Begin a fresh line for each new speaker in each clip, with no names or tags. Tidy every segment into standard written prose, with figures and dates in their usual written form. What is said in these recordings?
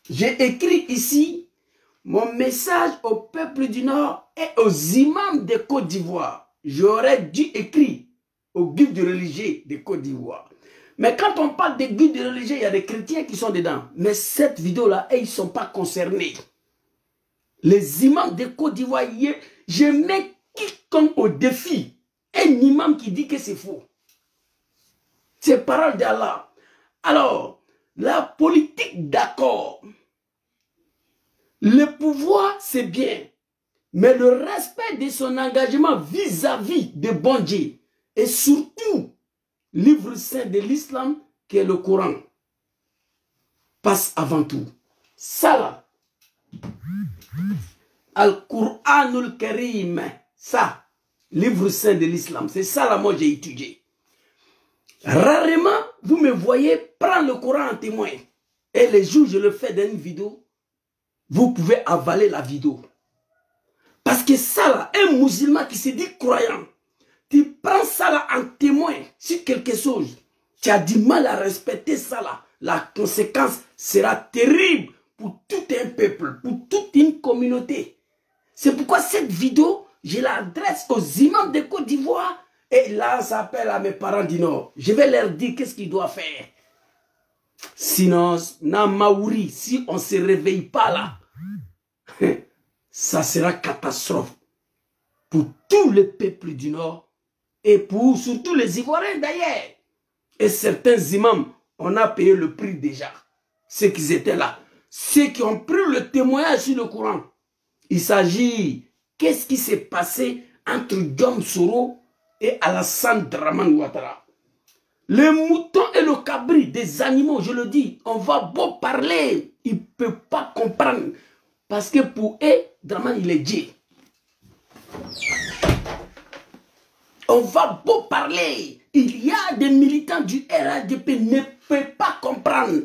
J'ai écrit ici mon message au peuple du Nord et aux imams de Côte d'Ivoire. J'aurais dû écrire au guide religieux de Côte d'Ivoire. Mais quand on parle des guides religieux, il y a des chrétiens qui sont dedans. Mais cette vidéo-là, ils ne sont pas concernés. Les imams de Côte d'Ivoire, je mets quiconque au défi. Un imam qui dit que c'est faux. C'est parole d'Allah. Alors, la politique, d'accord. Le pouvoir, c'est bien. Mais le respect de son engagement vis-à-vis de bon Dieu. Et surtout, livre saint de l'islam, qui est le Coran, passe avant tout. Ça là. Al-Qur'anul Karim. Ça, livre saint de l'islam. C'est ça là, moi j'ai étudié. Rarement, vous me voyez prendre le Coran en témoin. Et les jours où je le fais dans une vidéo, vous pouvez avaler la vidéo. Parce que ça là, un musulman qui se dit croyant, tu prends ça là en témoin sur quelque chose, tu as du mal à respecter ça là. La conséquence sera terrible pour tout un peuple, pour toute une communauté. C'est pourquoi cette vidéo, je l'adresse aux imams de Côte d'Ivoire. Et là, ça appelle à mes parents du Nord. Je vais leur dire qu'est-ce qu'ils doivent faire. Sinon, Namaouri, si on ne se réveille pas là, ça sera catastrophe pour tous les peuples du Nord et pour surtout les Ivoiriens d'ailleurs. Et certains imams, on a payé le prix déjà. Ceux qui étaient là. Ceux qui ont pris le témoignage sur le Coran. Il s'agit, qu'est-ce qui s'est passé entre Diom Soro et Alassane Dramane Ouattara. Les moutons et le cabri, des animaux, je le dis, on va beau parler, ils ne peuvent pas comprendre. Parce que pour eux, Dramane, il est Dieu. On va beau parler, il y a des militants du RADP ne peuvent pas comprendre.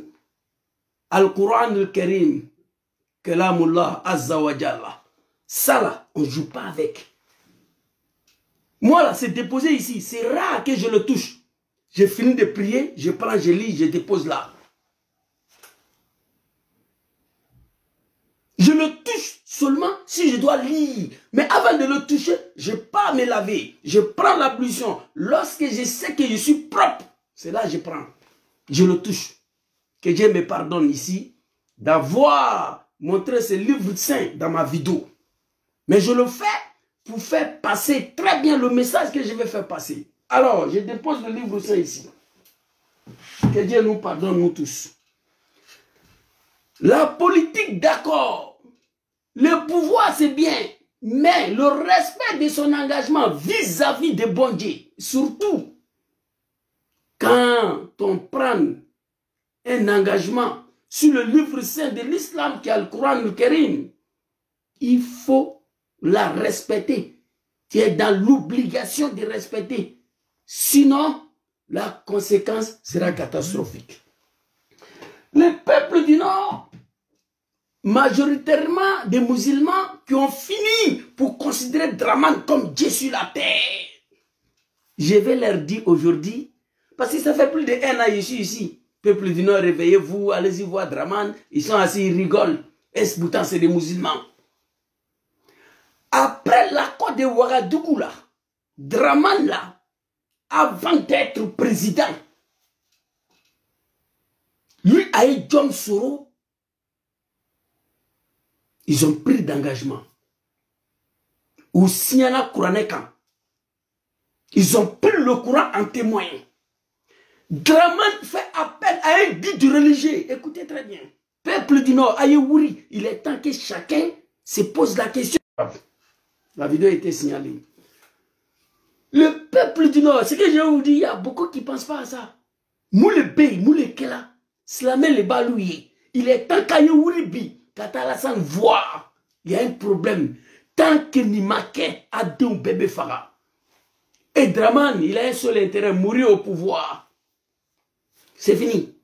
Al-Qur'an al-Karim, Kalamullah Azza wa Jalla. Ça là, on ne joue pas avec. Moi là, c'est déposé ici. C'est rare que je le touche. J'ai fini de prier, je prends, je lis, je dépose là. Je le touche seulement si je dois lire. Mais avant de le toucher, je pars me laver. Je prends l'ablution. Lorsque je sais que je suis propre, c'est là que je prends. Je le touche. Que Dieu me pardonne ici d'avoir montré ce livre saint dans ma vidéo. Mais je le fais pour faire passer très bien le message que je vais faire passer. Alors, je dépose le livre saint ici. Que Dieu nous pardonne, nous tous. La politique, d'accord. Le pouvoir, c'est bien. Mais le respect de son engagement vis-à-vis de bon Dieu, surtout quand on prend un engagement sur le livre saint de l'islam qui est le Coran al-Karim, il faut la respecter. Tu es dans l'obligation de respecter. Sinon, la conséquence sera catastrophique. Les peuples du Nord, majoritairement des musulmans qui ont fini pour considérer Dramane comme Dieu sur la terre. Je vais leur dire aujourd'hui, parce que ça fait plus d'1 an que je suis ici. Peuple du Nord, réveillez-vous, allez-y voir Dramane. Ils sont assis, ils rigolent. Est-ce pourtant c'est des musulmans? Après l'accord de Ouagadougou là, Dramane là, avant d'être président, lui et Diom Soro, ils ont pris d'engagement. Ou Siana Kouranekan, ils ont pris le Coran en témoin. Dramane fait appel à un guide religieux. Écoutez très bien. Peuple du Nord, Ayewouri, il est temps que chacun se pose la question. La vidéo a été signalée. Le peuple du Nord, ce que je vous dis, il y a beaucoup qui ne pensent pas à ça. Moule Bey, Moule Kela, Slamé le Balouye. Il est temps qu'Ayewouri bi, qu'Atalassane voit. Il y a un problème. Tant que Nimake a deux bébés Farah. Et Dramane, il a un seul intérêt, mourir au pouvoir. C'est fini.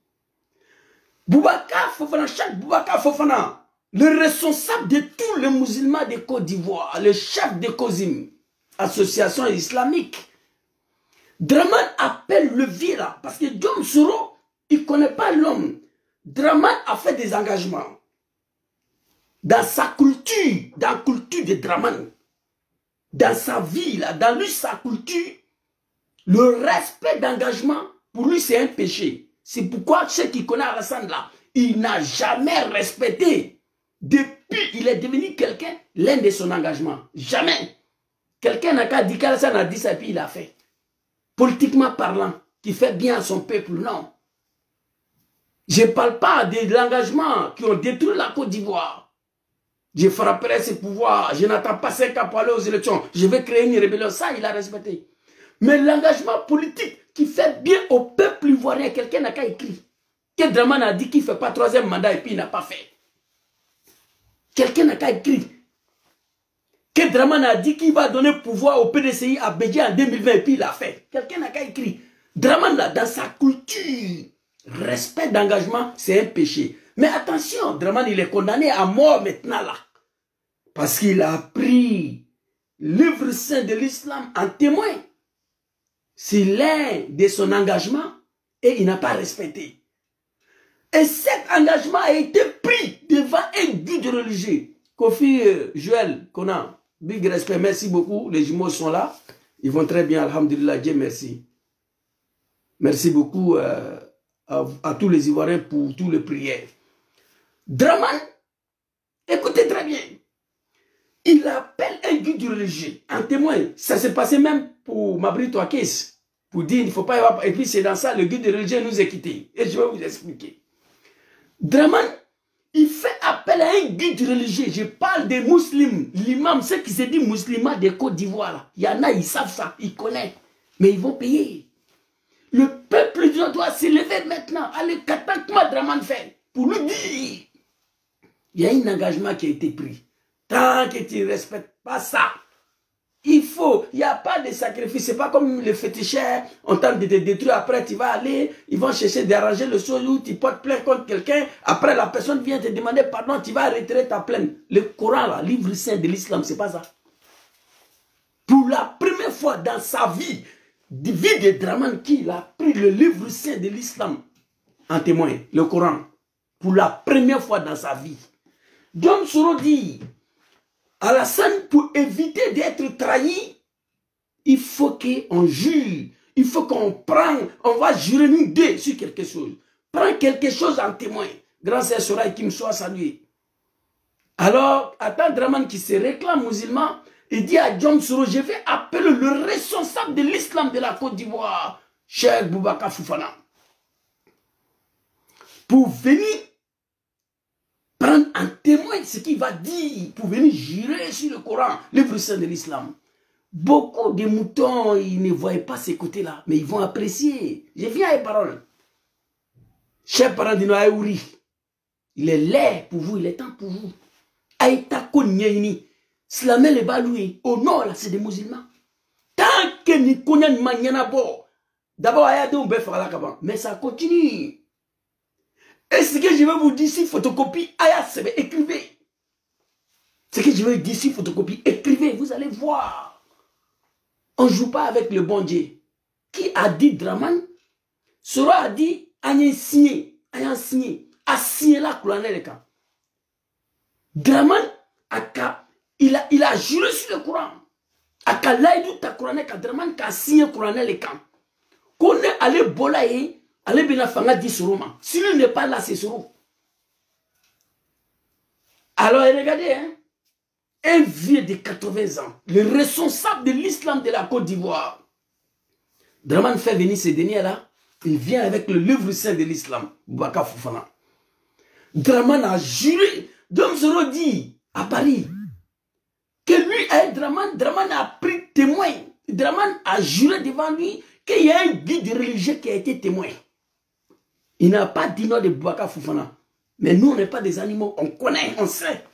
Boubacar Fofana, chaque Boubacar Fofana, le responsable de tous les musulmans de Côte d'Ivoire, le chef de COSIM, association islamique, Dramane appelle le Vira, parce que Diom Soro, il ne connaît pas l'homme. Dramane a fait des engagements. dans sa culture, dans la culture de Draman, dans sa vie, là, dans lui, sa culture, le respect d'engagement, pour lui, c'est un péché. C'est pourquoi ceux qui connaissent Alassane là, il n'a jamais respecté. Depuis, il est devenu quelqu'un, l'un de son engagement. Jamais. Quelqu'un n'a qu'à dire qu'Alassane a dit ça et puis il a fait. Politiquement parlant, qui fait bien à son peuple, non. Je ne parle pas de l'engagement qui ont détruit la Côte d'Ivoire. Je frapperai ses pouvoirs, je n'attends pas 5 ans pour aller aux élections, je vais créer une rébellion, ça il a respecté. Mais l'engagement politique qui fait bien au peuple ivoirien, quelqu'un n'a qu'à écrire. Que Draman a dit qu'il ne fait pas 3e mandat et puis il n'a pas fait. Quelqu'un n'a qu'à écrire. Que Draman a dit qu'il va donner pouvoir au PDCI à Bédié en 2020 et puis il l'a fait. Quelqu'un n'a qu'à écrire. Draman là, dans sa culture, respect d'engagement, c'est un péché. Mais attention, Draman il est condamné à mort maintenant là. Parce qu'il a pris le livre saint de l'islam en témoin. C'est l'un de son engagement et il n'a pas respecté. Et cet engagement a été pris devant un guide religieux. Kofi Joël Konan, big respect, merci beaucoup. Les jumeaux sont là. Ils vont très bien, alhamdulillah, Dieu merci. Merci beaucoup à tous les Ivoiriens pour toutes les prières. Draman, écoutez très bien. Il appelle un guide religieux en témoin. Ça s'est passé même pour Mabrito Akis. Pour dire, il ne faut pas y avoir... Et puis c'est dans ça, le guide religieux nous a quittés. Et je vais vous expliquer. Draman, il fait appel à un guide religieux. Je parle des musulmans. L'imam, ceux qui se disent musulmans de Côte d'Ivoire. Il y en a, ils savent ça, ils connaissent. Mais ils vont payer. Le peuple doit s'élever maintenant. Allez, qu'attends que Draman fait. Pour lui dire, il y a un engagement qui a été pris. Tant que tu ne respectes pas ça, il n'y a pas de sacrifice. Ce n'est pas comme les féticheurs, on tente de te détruire, après tu vas aller, ils vont chercher d'arranger le chose où tu portes plainte contre quelqu'un, après la personne vient te demander pardon, tu vas retirer ta plainte. Le Coran, là, livre saint de l'islam, c'est pas ça. Pour la première fois dans sa vie de Draman, il a pris le livre saint de l'islam en témoin, le Coran, pour la première fois dans sa vie. Dom Soro dit, Alassane, pour éviter d'être trahi, il faut qu'on jure, il faut qu'on prenne, on va jurer nous deux sur quelque chose. Prends quelque chose en témoin. Grand Sœur Soraï qui me soit salué. Alors, Atan Draman qui se réclame musulman, il dit à Dom Soro, je vais appeler le responsable de l'islam de la Côte d'Ivoire, Cheikh Boubacar Fofana, pour venir prendre en témoin ce qu'il va dire, pour venir jurer sur le Coran, le livre saint de l'islam. Beaucoup de moutons, ils ne voient pas ces côtés-là, mais ils vont apprécier. Je viens à les paroles. Cher parent de Noaouri, il est laid pour vous, il est temps pour vous. Aïta Konyeni, Slamé le baloué, au nord, là, c'est des musulmans. Tant que ni Konyan Manyana Bo, d'abord, Ayadou, on peut faire la cabane, mais ça continue. Et ce que je vais vous dire ici, photocopie, ayat, écrivez. Ce que je vais dire ici, photocopie, écrivez, vous allez voir. On ne joue pas avec le bon Dieu. Qui a dit Draman? Sora a dit, ayant signé, a signé la colonel camp. Draman, il a juré sur le Coran. Aka laïdou ta colonel camp, Draman a signé colonel camp. Qu'on est allé bolayer, allez bien fanga dit Soroma. Si lui n'est pas là, c'est Soro. Alors regardez, hein, un vieux de 80 ans, le responsable de l'islam de la Côte d'Ivoire. Draman fait venir ces derniers-là, il vient avec le livre saint de l'islam, Boubacar Fofana. Draman a juré, Dom Soro dit à Paris, que lui, Draman a pris témoin. Draman a juré devant lui qu'il y a un guide religieux qui a été témoin. Il n'a pas dit non de Boubacar Fofana. Mais nous, on n'est pas des animaux. On connaît, on sait.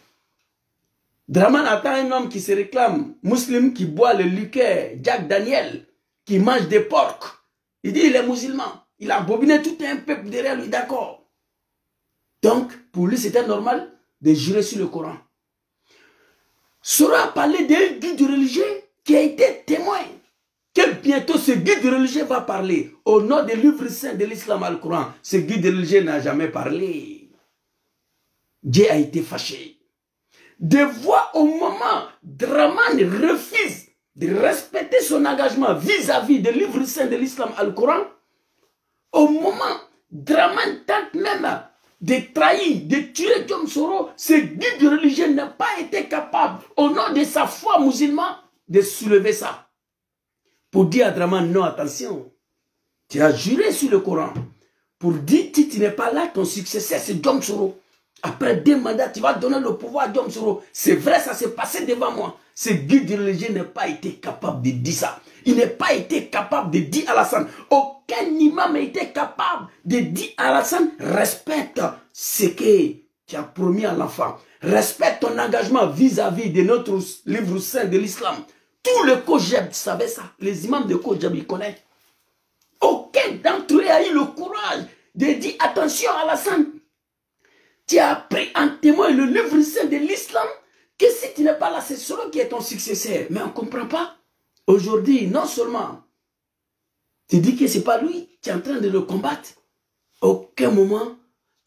Draman attend un homme qui se réclame, musulman, qui boit le liqueur, Jack Daniel, qui mange des porcs. Il dit il est musulman. Il a bobiné tout un peuple derrière lui, d'accord. Donc, pour lui, c'était normal de jurer sur le Coran. Sora a parlé d'un guide religieux qui a été témoin. Que bientôt ce guide religieux va parler. Au nom du livre saint de l'islam al-Coran, ce guide religieux n'a jamais parlé. Dieu a été fâché. Des voix au moment, Draman refuse de respecter son engagement vis-à-vis du livre saint de l'islam, Al-Coran. Au moment, Draman tente même de trahir, de tuer Djom Soro. Ce guide religieux n'a pas été capable, au nom de sa foi musulmane, de soulever ça. Pour dire à Draman, non, attention, tu as juré sur le Coran. Pour dire, si tu n'es pas là, ton successeur, c'est Djom Soro. Après 2 mandats, tu vas donner le pouvoir à Djom Soro. C'est vrai, ça s'est passé devant moi. Ce guide religieux n'a pas été capable de dire ça. Il n'a pas été capable de dire à Alassane. Aucun imam n'a été capable de dire à Alassane, respecte ce que tu as promis à l'enfant. Respecte ton engagement vis-à-vis de notre livre saint de l'islam. Tout le Kojab savait ça. Les imams de Kojab, ils connaissent. Aucun d'entre eux a eu le courage de dire, attention à Alassane. Tu as pris en témoin le livre saint de l'islam, que si tu n'es pas là, c'est Soro qui est ton successeur. Mais on ne comprend pas. Aujourd'hui, non seulement tu dis que ce n'est pas lui, tu es en train de le combattre. Aucun moment.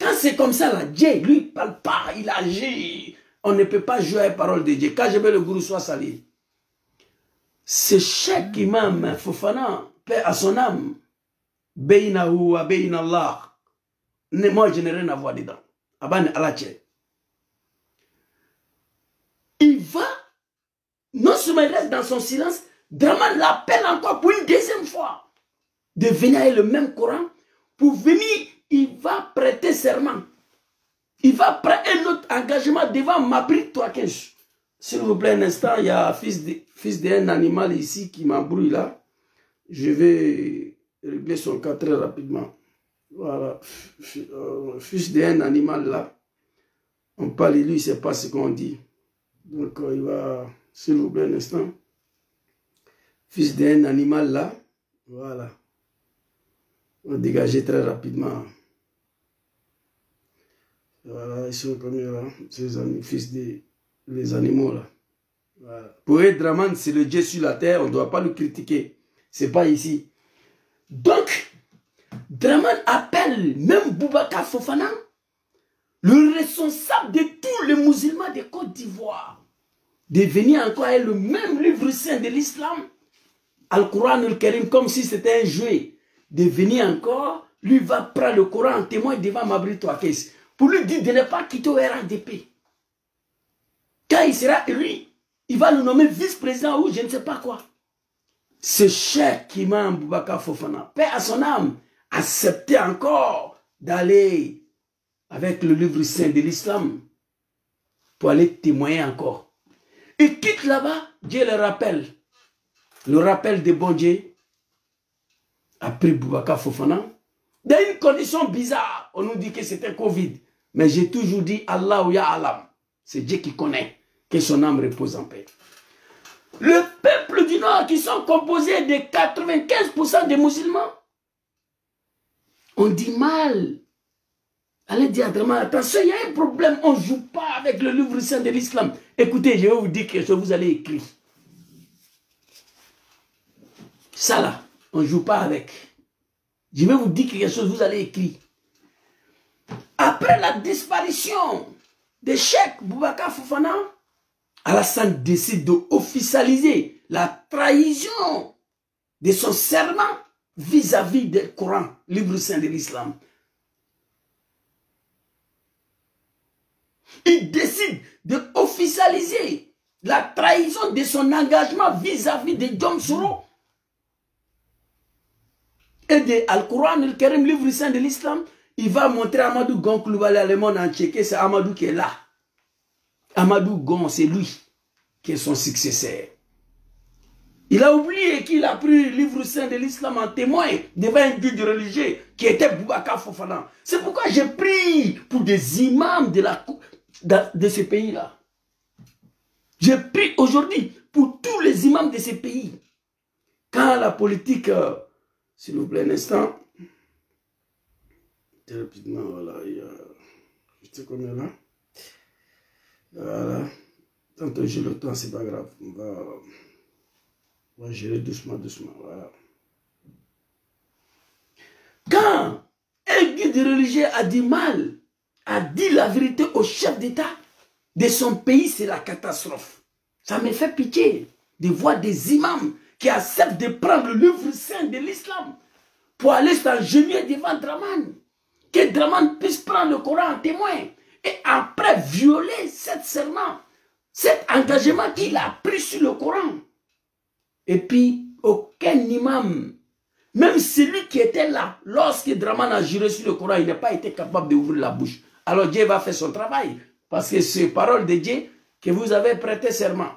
Quand c'est comme ça, là, Dieu, lui, il ne parle pas, il agit. On ne peut pas jouer à la parole de Dieu. Quand je veux le gourou soit sali. Ce Cheikh Imam Fofana, paix à son âme, Beinahu wa Bein Allah. Moi, je n'ai rien à voir dedans. Il va, non seulement il reste dans son silence, Draman l'appelle encore pour une 2e fois de venir avec le même Coran. Pour venir, il va prêter serment. Il va prendre un autre engagement devant Mabri Touakesh. S'il vous plaît, un instant, il y a fils d'un animal ici qui m'embrouille là. Je vais régler son cas très rapidement. Voilà, fils d'un animal là. On parle, lui, il ne sait pas ce qu'on dit. Donc, il va, s'il vous plaît, un instant. Fils d'un animal là. Voilà. On va dégager très rapidement. Voilà, ils sont comme là. Ces amis, fils des animaux là. Voilà. Pour eux, Draman, c'est le Dieu sur la terre. On ne doit pas le critiquer. Ce n'est pas ici. Donc, Draman appelle même Boubacar Fofana, le responsable de tous les musulmans de Côte d'Ivoire, de venir encore avec le même livre saint de l'islam, Al-Quran al-Karim, comme si c'était un jouet, de venir encore, lui va prendre le Coran en témoin devant Mabri Touakes, pour lui dire de ne pas quitter au RDP. Quand il sera élu, il va le nommer vice-président ou je ne sais pas quoi. Ce Cheikh Imam Boubacar Fofana, paix à son âme, acceptait encore d'aller avec le livre saint de l'islam pour aller témoigner encore. Il quitte là-bas, Dieu le rappelle. Le rappel de bon Dieu a pris Boubacar Fofana. Dans une condition bizarre, on nous dit que c'était Covid. Mais j'ai toujours dit Allah ou Ya Alam. C'est Dieu qui connaît. Que son âme repose en paix. Le peuple du Nord qui sont composés de 95% des musulmans. On dit mal. Allez dire à Draman, attention, il y a un problème, on ne joue pas avec le livre saint de l'islam. Écoutez, je vais vous dire quelque chose, vous allez écrire. Ça là, on ne joue pas avec. Je vais vous dire quelque chose, vous allez écrire. Après la disparition de Cheikh Boubacar Fofana, Alassane décide d'officialiser la trahison de son serment vis-à-vis du Coran, livre saint de l'islam. Il décide d'officialiser la trahison de son engagement vis-à-vis de Djom Soro et de Al-Quran, le Karim, livre saint de l'islam. Il va montrer à Amadou Gon Koulibaly à le monde entier que c'est Amadou qui est là. Amadou Gon, c'est lui qui est son successeur. Il a oublié qu'il a pris le livre saint de l'islam en témoin devant un guide religieux qui était Boubacar Fofana. C'est pourquoi j'ai pris pour des imams de ce pays-là. J'ai pris aujourd'hui pour tous les imams de ces pays. Quand la politique, s'il vous plaît un instant, très rapidement, voilà, il y a, je sais combien là. Voilà. Tantôt j'ai le temps, c'est pas grave. On va gérer doucement, doucement. Voilà. Quand un guide religieux a dit mal, a dit la vérité au chef d'État, de son pays, c'est la catastrophe. Ça me fait pitié de voir des imams qui acceptent de prendre le livre saint de l'islam pour aller s'ingénier devant Draman. Que Draman puisse prendre le Coran en témoin et après violer cet serment, cet engagement qu'il a pris sur le Coran. Et puis, aucun imam, même celui qui était là, lorsque Draman a juré sur le Coran, il n'a pas été capable d'ouvrir la bouche. Alors Dieu va faire son travail, parce que c'est parole de Dieu que vous avez prêté serment.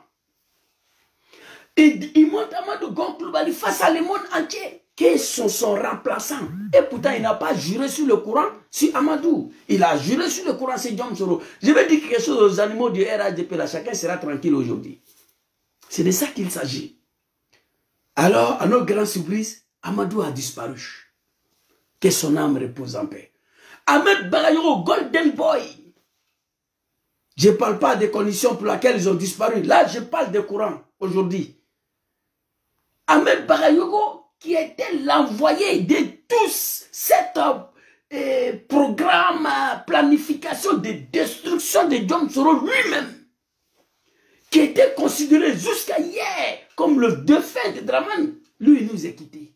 Et il monte Amadou Gomploubali face à le monde entier, qui sont son remplaçant. Et pourtant, il n'a pas juré sur le Coran, sur Amadou. Il a juré sur le Coran, c'est John Soro. Je vais dire quelque chose aux animaux du RADP, là, chacun sera tranquille aujourd'hui. C'est de ça qu'il s'agit. Alors, à notre grande surprise, Amadou a disparu. Que son âme repose en paix. Ahmed Bagayoko, Golden Boy. Je ne parle pas des conditions pour lesquelles ils ont disparu. Là, je parle des Courans aujourd'hui. Ahmed Bagayoko, qui était l'envoyé de tous cet programme, planification de destruction de John Soro lui-même, qui était considéré jusqu'à hier comme le défunt de Draman, lui, il nous a quittés.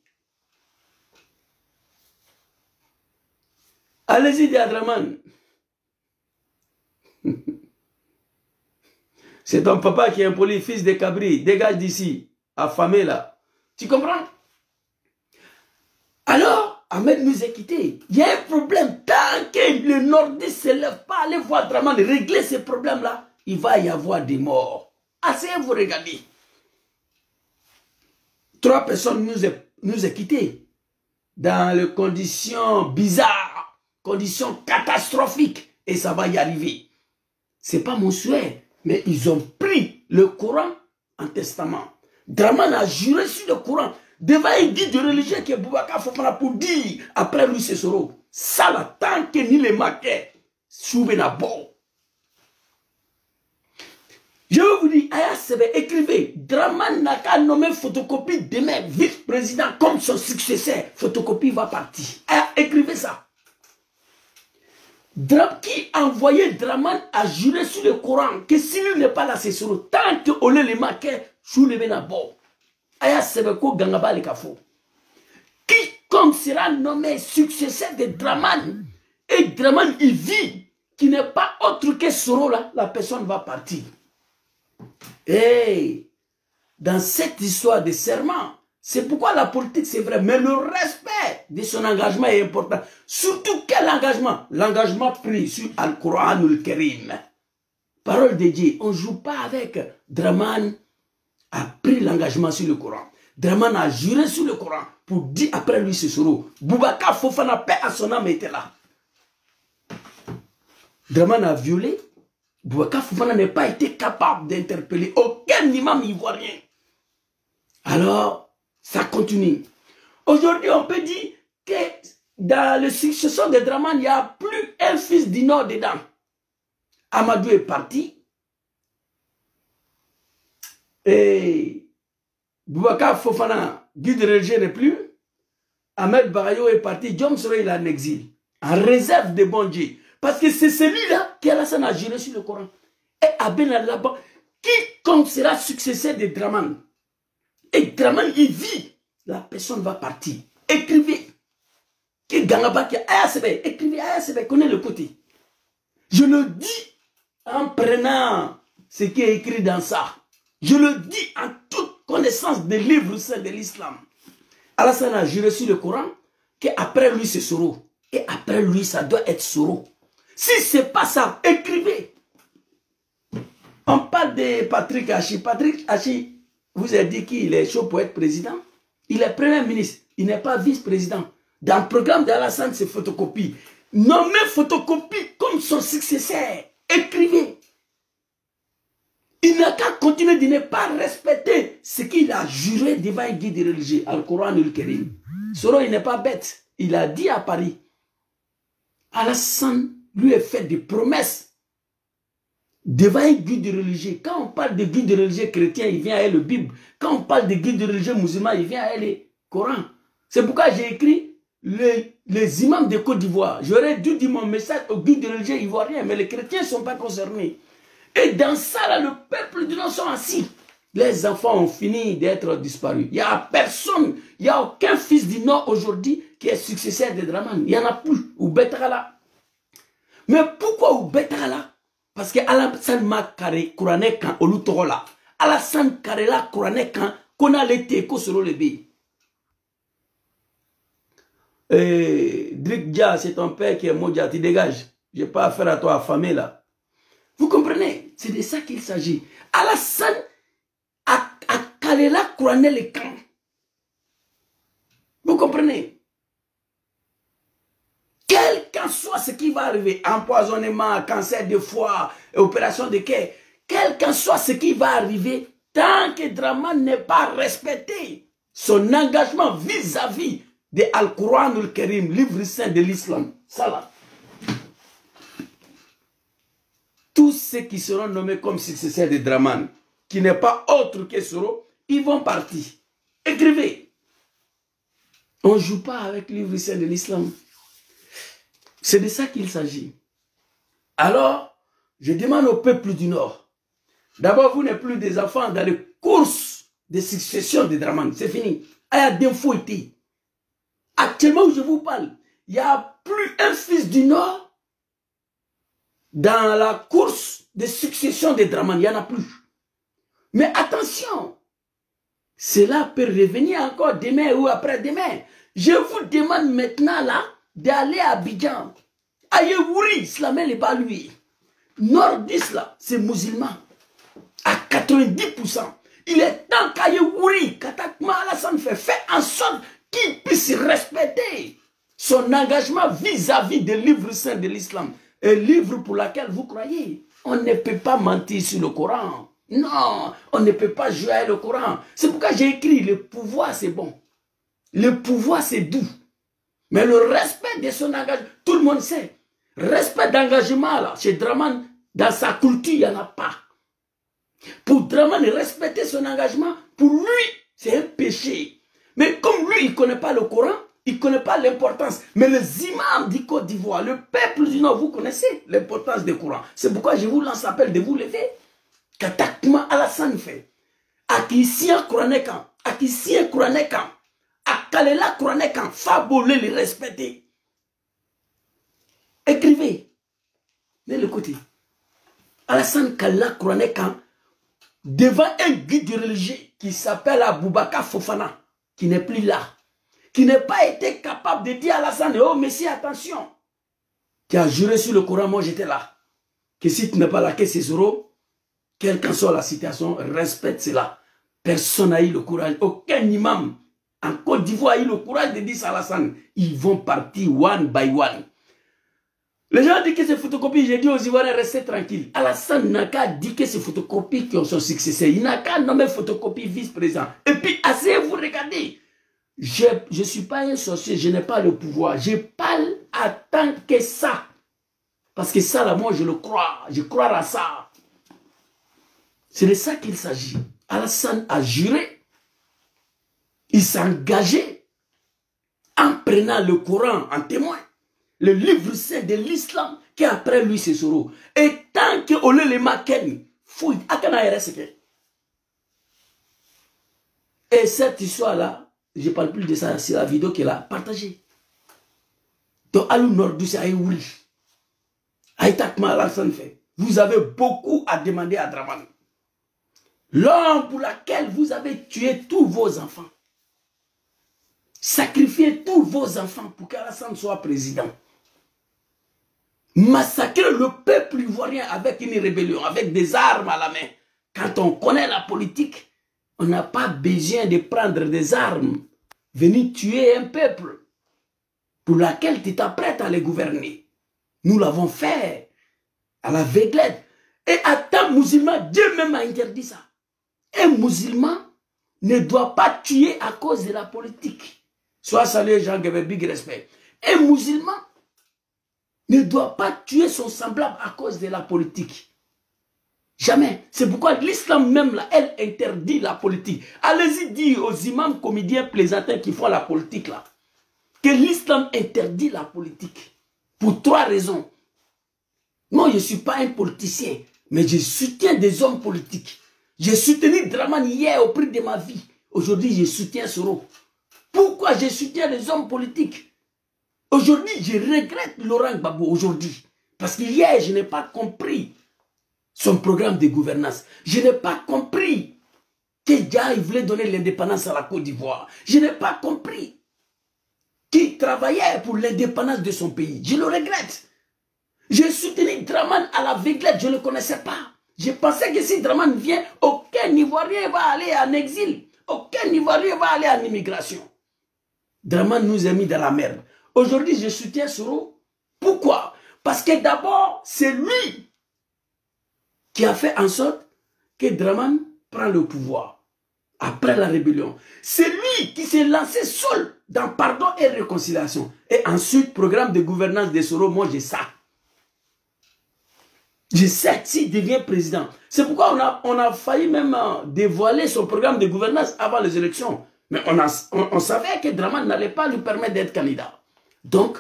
Allez-y, dit à Draman. C'est ton papa qui est impoli, fils de Cabri. Dégage d'ici, affamé là. Tu comprends? Alors, Ahmed nous a quittés. Il y a un problème. Tant que le nordiste ne se lève pas, allez voir Draman régler ces problèmes-là, il va y avoir des morts. Asseyez-vous, regardez. 3 personnes nous ont quittés dans les conditions bizarres, conditions catastrophiques. Et ça va y arriver. Ce n'est pas mon souhait, mais ils ont pris le Coran en testament. Draman a juré sur le Coran devant un guide religieux qui est Boubacar Fofana pour dire après lui c'est Soro. Ça là, tant que ni les maquets, souvena bon. Je veux vous dire, Aya Sebe, écrivez, Draman n'a qu'à nommer photocopie demain vice-président comme son successeur. Photocopie va partir. Aya, écrivez ça. Qui envoyait Draman à jurer sur le Coran que si lui n'est pas là, c'est Soro. Tant qu'on les maquets, soulevena bon. Aya Sebe, ko gangaba le kafo. Quiconque sera nommé successeur de Draman, et Draman il vit, qui n'est pas autre que Soro là, la personne va partir. Et dans cette histoire de serment, c'est pourquoi la politique c'est vrai, mais le respect de son engagement est important. Surtout quel engagement? L'engagement pris sur Al-Quran al-Karim. Parole de Dieu, on ne joue pas avec. Draman a pris l'engagement sur le Coran. Draman a juré sur le Coran pour dire après lui ce Soro. Boubacar Fofana, paix à son âme, était là. Draman a violé. Boubacar Fofana n'a pas été capable d'interpeller aucun imam ivoirien. Alors, ça continue. Aujourd'hui, on peut dire que dans le succession de Draman, il n'y a plus un fils du Nord dedans. Amadou est parti. Et Boubacar Fofana, guide religieux n'est plus. Ahmed Barayo est parti. John Soro, il est en exil. En réserve de bon Dieu. Parce que c'est celui-là qui a juré sur le Coran. Et Aben là-bas, quiconque sera successeur de Draman. Et Draman, il vit. La personne va partir. Écrivez. Qui Gangaba, qui Ayasebe. Écrivez Ayasebe, connaît le côté. Je le dis en prenant ce qui est écrit dans ça. Je le dis en toute connaissance des livres saints de l'islam. Alassane a juré sur le Coran qu'après lui c'est Soro. Et après lui ça doit être Soro. Si ce n'est pas ça, écrivez. On parle de Patrick Hachi. Patrick Hachi, vous avez dit qu'il est chaud pour être président. Il est premier ministre. Il n'est pas vice-président. Dans le programme d'Alassane, c'est photocopie. Nommez photocopie comme son successeur. Écrivez. Il n'a qu'à continuer de ne pas respecter ce qu'il a juré devant un guide religieux, Al-Quran al-Karim. Soro, il n'est pas bête. Il a dit à Paris, Alassane lui a fait des promesses devant un guide religieux. Quand on parle de guide religieux chrétien, il vient avec le Bible. Quand on parle de guide religieux musulman, il vient avec le Coran. C'est pourquoi j'ai écrit les imams de Côte d'Ivoire. J'aurais dû dire mon message aux guides religieux ivoiriens, mais les chrétiens ne sont pas concernés. Et dans ça, là, le peuple du Nord sont assis. Les enfants ont fini d'être disparus. Il n'y a personne, il n'y a aucun fils du Nord aujourd'hui qui est successeur de Draman. Il n'y en a plus. Ou Betrala. Mais pourquoi ou Betrala? Parce que Alassane Makare Kourané kan Olutorola. Alassane Karela Kourané kan Kona l'été Kosoro le B. Drikja, c'est ton père qui est Modja, tu dégages. Je n'ai pas affaire à toi, affamé là. Vous comprenez? C'est de ça qu'il s'agit. Alassane a Karela Kourané le camp. Vous comprenez? Quel qu'en soit ce qui va arriver, empoisonnement, cancer de foie, opération de cœur, quel qu'en soit ce qui va arriver, tant que Draman n'est pas respecté son engagement vis-à-vis de Al-Qur'an al-Karim, livre saint de l'islam, ça là. Tous ceux qui seront nommés comme successeurs de Draman, qui n'est pas autre que Soro, ils vont partir. Écrivez. On ne joue pas avec le livre saint de l'islam. C'est de ça qu'il s'agit. Alors, je demande au peuple du Nord, d'abord, vous n'êtes plus des enfants dans les courses de succession de Draman. C'est fini. Il y a des fouettés. Actuellement où je vous parle, il n'y a plus un fils du Nord dans la course de succession de Draman. Il n'y en a plus. Mais attention, cela peut revenir encore demain ou après-demain. Je vous demande maintenant là d'aller à Abidjan. Ayewouri, Islamel n'est pas lui. Nordiste là, c'est musulman. À 90%. Il est temps qu'Ayewouri, Katakma Alassane fait en sorte qu'il puisse respecter son engagement vis-à-vis des livres saints de l'islam. Un livre pour lequel vous croyez. On ne peut pas mentir sur le Coran. Non, on ne peut pas jouer avec le Coran. C'est pourquoi j'ai écrit, le pouvoir c'est bon. Le pouvoir c'est doux. Mais le respect de son engagement, tout le monde sait. Respect d'engagement là, chez Draman, dans sa culture, il n'y en a pas. Pour Draman respecter son engagement, pour lui, c'est un péché. Mais comme lui, il ne connaît pas le Coran, il ne connaît pas l'importance. Mais les imams du Côte d'Ivoire, le peuple du Nord, vous connaissez l'importance du Coran. C'est pourquoi je vous lance l'appel de vous lever. Katakma Alassane fait. Akissia Kouranekam, Akissia Kouranekam, Akalela Kouranekam, Fabolé les respecter. Écrivez. De le côté. Alassane Kalla Kouranekam, devant un guide religieux qui s'appelle Aboubaka Fofana, qui n'est plus là, qui n'a pas été capable de dire à Alassane, oh messieurs, attention, qui a juré sur le Coran, moi j'étais là, que si tu n'es pas là, que c'est zéro, quelle qu'en soit la situation, respecte cela. Personne n'a eu le courage, aucun imam en Côte d'Ivoire a eu le courage de dire à Alassane, ils vont partir one by one. Les gens disent que c'est photocopie, j'ai dit aux Ivoiriens, restez tranquilles. Alassane n'a qu'à dire que c'est photocopie qui ont son successeur. Il n'a qu'à nommer photocopie vice-président. Et puis, asseyez-vous, regardez. Je ne suis pas un sorcier, je n'ai pas le pouvoir. Je parle à tant que ça. Parce que ça, là, moi, je le crois. Je crois à ça. C'est de ça qu'il s'agit. Alassane a juré. Il s'est engagé en prenant le Coran en témoin. Le livre saint de l'islam qui après lui c'est Soro. Et tant que on le maken, fouille, akana RSK. Et cette histoire-là, je ne parle plus de ça, c'est la vidéo qu'elle a partagée. Donc, Alou Nordou, c'est Aïouli. Aïtakma Alassane fait. Vous avez beaucoup à demander à Draman. L'homme pour lequel vous avez tué tous vos enfants. Sacrifié tous vos enfants pour qu'Alassane soit président. Massacrer le peuple ivoirien avec une rébellion, avec des armes à la main. Quand on connaît la politique, on n'a pas besoin de prendre des armes, venir tuer un peuple pour lequel tu t'apprêtes à les gouverner. Nous l'avons fait à la veuglette. Et à tant musulman, Dieu même a interdit ça. Un musulman ne doit pas tuer à cause de la politique. Soit salué Jean Guébé, big respect. Un musulman ne doit pas tuer son semblable à cause de la politique. Jamais. C'est pourquoi l'islam même, là, elle interdit la politique. Allez-y dire aux imams comédiens plaisantins qui font la politique, là, que l'islam interdit la politique. Pour 3 raisons. Moi, je ne suis pas un politicien. Mais je soutiens des hommes politiques. J'ai soutenu Dramane hier au prix de ma vie. Aujourd'hui, je soutiens Soro. Pourquoi je soutiens les hommes politiques? Aujourd'hui, je regrette Laurent Gbagbo aujourd'hui. Parce qu'hier, je n'ai pas compris son programme de gouvernance. Je n'ai pas compris que Dia voulait donner l'indépendance à la Côte d'Ivoire. Je n'ai pas compris qu'il travaillait pour l'indépendance de son pays. Je le regrette. J'ai soutenu Dramane à la Véglette, je ne le connaissais pas. Je pensais que si Dramane vient, aucun Ivoirien va aller en exil. Aucun Ivoirien va aller en immigration. Dramane nous a mis dans la merde. Aujourd'hui, je soutiens Soro. Pourquoi? Parce que d'abord, c'est lui qui a fait en sorte que Dramane prend le pouvoir après la rébellion. C'est lui qui s'est lancé seul dans pardon et réconciliation. Et ensuite, programme de gouvernance de Soro, moi j'ai ça. Je sais s'il devient président. C'est pourquoi on a failli même dévoiler son programme de gouvernance avant les élections. Mais on savait que Dramane n'allait pas lui permettre d'être candidat. Donc,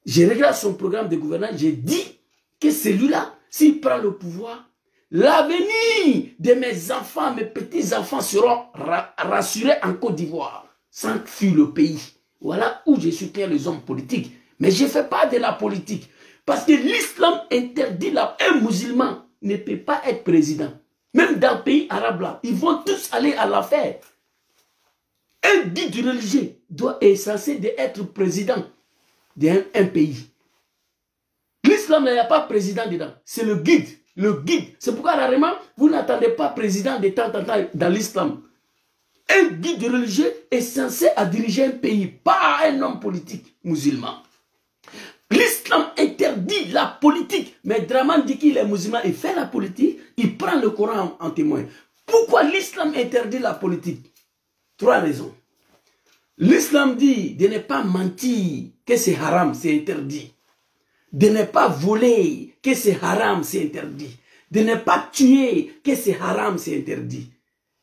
je regarde son programme de gouvernance, j'ai dit que celui-là, s'il prend le pouvoir, l'avenir de mes enfants, mes petits-enfants seront rassurés en Côte d'Ivoire, sans fuir le pays. Voilà où je soutiens les hommes politiques. Mais je ne fais pas de la politique. Parce que l'islam interdit, un musulman ne peut pas être président. Même dans le pays arabe là, ils vont tous aller à l'affaire. Un guide religieux est censé être président d'un pays. L'islam, il n'y a pas président dedans. C'est le guide. Le guide. C'est pourquoi rarement, vous n'attendez pas président de temps en temps dans l'islam. Un guide religieux est censé diriger un pays, pas un homme politique musulman. L'islam interdit la politique. Mais Dramane dit qu'il est musulman, il fait la politique, il prend le Coran en témoin. Pourquoi l'islam interdit la politique? 3 raisons. L'islam dit de ne pas mentir, que c'est haram, c'est interdit. De ne pas voler, que c'est haram, c'est interdit. De ne pas tuer, que c'est haram, c'est interdit.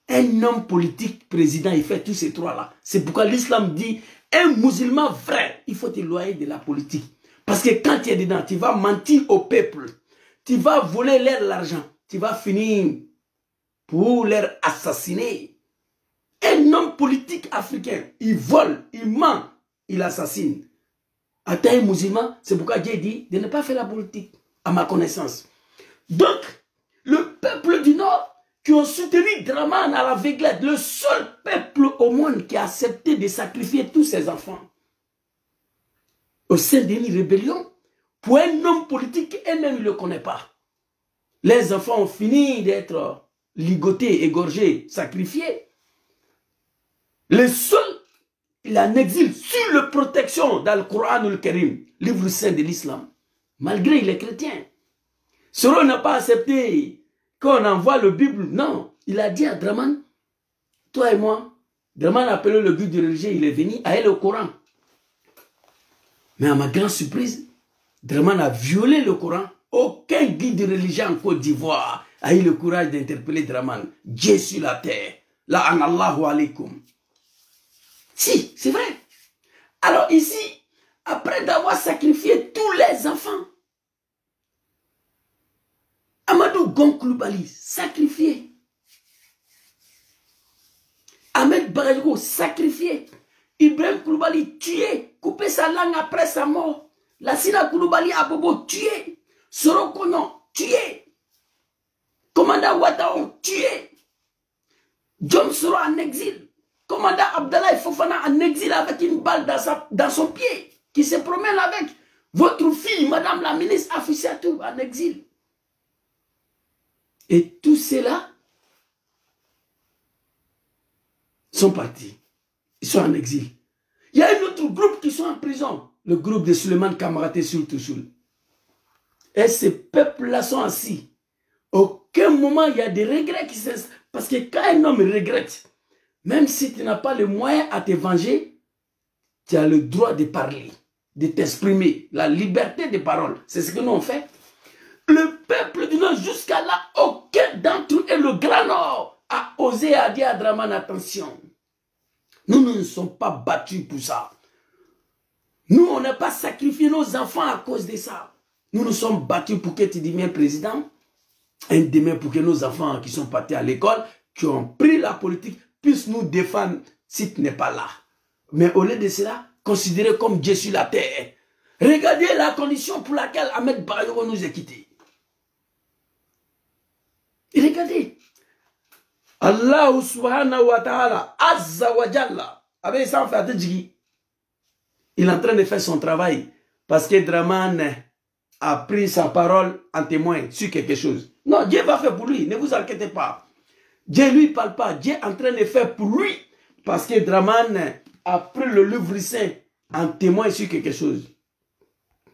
Un homme politique, président, il fait tous ces 3-là. C'est pourquoi l'islam dit, un musulman vrai, il faut t'éloigner de la politique. Parce que quand tu es dedans, tu vas mentir au peuple. Tu vas voler leur l'argent. Tu vas finir pour leur assassiner. Un homme politique africain, il vole, il ment, il assassine. Attends un musulman, c'est pourquoi Dieu dit de ne pas faire la politique, à ma connaissance. Donc, le peuple du Nord qui ont soutenu Dramane à la Véglette, le seul peuple au monde qui a accepté de sacrifier tous ses enfants au sein d'une rébellion, pour un homme politique, elle-même ne le connaît pas. Les enfants ont fini d'être ligotés, égorgés, sacrifiés. Le seul, il est en exil sur la protection dans le Coran ou le Karim, livre saint de l'islam, malgré il est chrétien. Soro n'a pas accepté qu'on envoie le Bible. Non, il a dit à Dramane, toi et moi, Dramane a appelé le guide religieux, il est venu à le Coran. Mais à ma grande surprise, Dramane a violé le Coran. Aucun guide religieux en Côte d'Ivoire a eu le courage d'interpeller Dramane. Dieu sur la terre. La anallahu alaykum. Si, c'est vrai. Alors ici, après d'avoir sacrifié tous les enfants, Amadou Gon Coulibaly, sacrifié. Ahmed Barago, sacrifié. Ibrahim Coulibaly, tué. Coupé sa langue après sa mort. Lassina Coulibaly Abobo, tué. Soro Kono, tué. Commandant Ouattara, tué. John Soro en exil. Commandant Abdallah Fofana en exil avec une balle dans son pied. Qui se promène avec votre fille, madame la ministre Afissatou, en exil. Et tous ceux-là sont partis. Ils sont en exil. Il y a un autre groupe qui sont en prison. Le groupe de Suleiman Kamaraté sur Toussoul. Et ces peuples-là sont assis. Aucun moment il y a des regrets qui cessent. Parce que quand un homme regrette, même si tu n'as pas le moyen à te venger, tu as le droit de parler, de t'exprimer. La liberté de parole. C'est ce que nous on fait. Le peuple du Nord, jusqu'à là, aucun d'entre eux, et le Grand Nord, a osé dire à Dramane, attention. Nous ne nous sommes pas battus pour ça. Nous, on n'a pas sacrifié nos enfants à cause de ça. Nous nous sommes battus pour que tu deviennes président. un demain pour que nos enfants qui sont partis à l'école, qui ont pris la politique, puissent nous défendre si tu n'es pas là. Mais au lieu de cela, considéré comme Dieu sur la terre. Regardez la condition pour laquelle Ahmed Bayoro nous a quittés. Et regardez. Allah subhanahu wa ta'ala, azza wa jalla, avec ça, il est en train de faire son travail parce que Draman a pris sa parole en témoin sur quelque chose. Non, Dieu va faire pour lui, ne vous inquiétez pas. Dieu lui parle pas, Dieu est en train de faire pour lui parce que Draman a pris le livre saint en témoin sur quelque chose.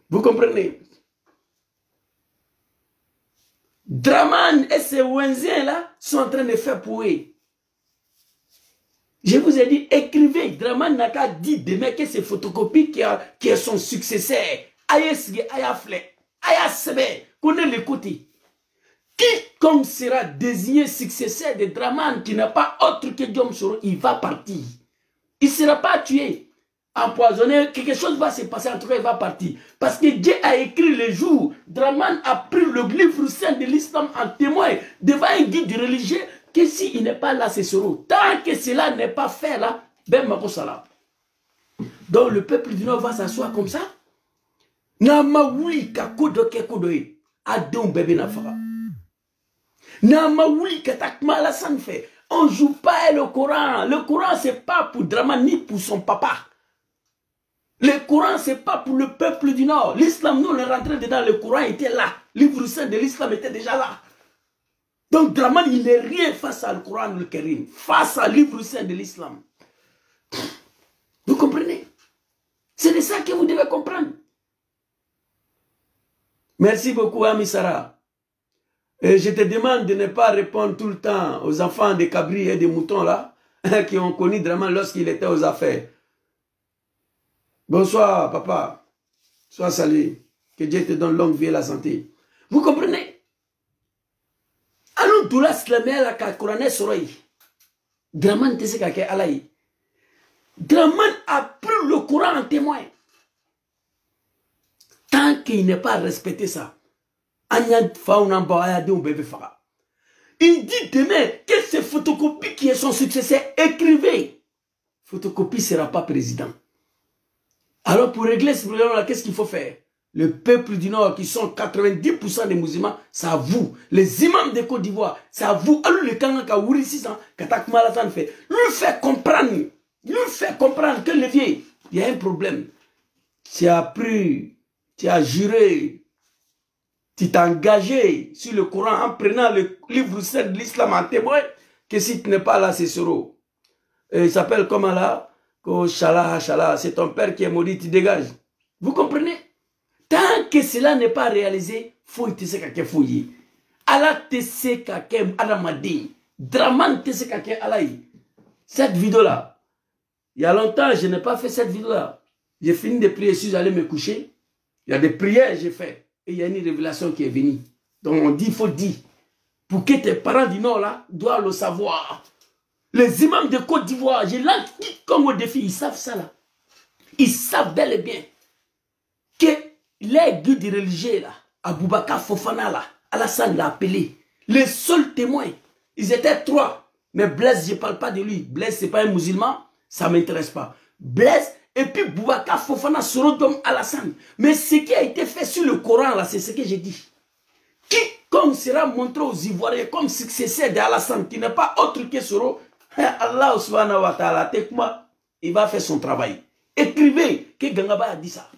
Vous comprenez? Draman et ses voisins là sont en train de faire pour eux. Je vous ai dit, écrivez. Draman n'a qu'à dire demain que c'est photocopie qui est son successeur. Ayesge, Ayafle, Ayasebe, connaît le côté. Quiconque sera désigné successeur de Draman qui n'a pas autre que Diom Soro, il va partir. Il ne sera pas tué, empoisonné, quelque chose va se passer, en tout cas il va partir. Parce que Dieu a écrit le jour, Draman a pris le livre saint de l'islam en témoin devant un guide religieux que s'il n'est pas là, c'est Soro. Tant que cela n'est pas fait là, ben Makosala. Donc le peuple du Nord va s'asseoir comme ça. Nama wuli ka kodo ke kodoe, adon bébé na fara. Nama wuli ka takma la san fait. On ne joue pas le Coran. Le Coran, ce n'est pas pour Draman ni pour son papa. Le Coran, ce n'est pas pour le peuple du Nord. L'islam, nous, on est rentré dedans. Le Coran était là. Le livre saint de l'islam était déjà là. Donc, Draman, il n'est rien face à le Coran, le Kérim. Face à livre saint de l'islam. Vous comprenez? C'est de ça que vous devez comprendre. Merci beaucoup, Ami Sarah. Et je te demande de ne pas répondre tout le temps aux enfants des cabris et des moutons là, qui ont connu Draman lorsqu'il était aux affaires. Bonsoir, papa. Sois salué. Que Dieu te donne longue vie et la santé. Vous comprenez? Alors, tout là, c'est la Korané Soroi. Draman te sait qu'à Alaï. Draman a pris le Coran en témoin. Tant qu'il n'est pas respecté ça. Il dit demain que c'est photocopie qui est son successeur. Écrivez. Photocopie ne sera pas président. Alors pour régler ce problème-là, qu'est-ce qu'il faut faire? Le peuple du Nord, qui sont 90% des musulmans, c'est à vous. Les imams de Côte d'Ivoire, c'est à vous. Alors le Kanga Wuri 600, Katak Malatan fait. Lui fait comprendre que le vieux, il y a un problème. Tu as pris, tu as juré. Tu t'es engagé sur le Coran en prenant le livre saint de l'islam en témoin que si tu n'es pas là, c'est Soro. Il s'appelle comment là? Shala, c'est ton père qui est maudit, tu dégages. Vous comprenez? Tant que cela n'est pas réalisé, faut te se kake fouiller. Allah te se kake adamadi. Draman te se kake alaï. Cette vidéo-là, il y a longtemps, je n'ai pas fait cette vidéo-là. J'ai fini de prier, je suis allé me coucher. Il y a des prières que j'ai fait. Et il y a une révélation qui est venue. Donc on dit, il faut dire. Pour que tes parents du Nord là doivent le savoir. Les imams de Côte d'Ivoire, j'ai là comme au défi, ils savent ça là. Ils savent bel et bien que les guides religieux là, Aboubakar Fofana là, Alassane l'a appelé. Les seuls témoins, ils étaient 3. Mais Blaise, je ne parle pas de lui. Blaise, ce n'est pas un musulman, ça ne m'intéresse pas. Blaise, et puis Boubacar Fofana, Sorodom Alassane. Mais ce qui a été fait sur le Coran, là, c'est ce que j'ai dit. Quiconque sera montré aux Ivoiriens comme successeur d'Alassane, qui n'est pas autre que Soro, Allah subhanahu wa ta'ala, il va faire son travail. Écrivez que Gangaba a dit ça.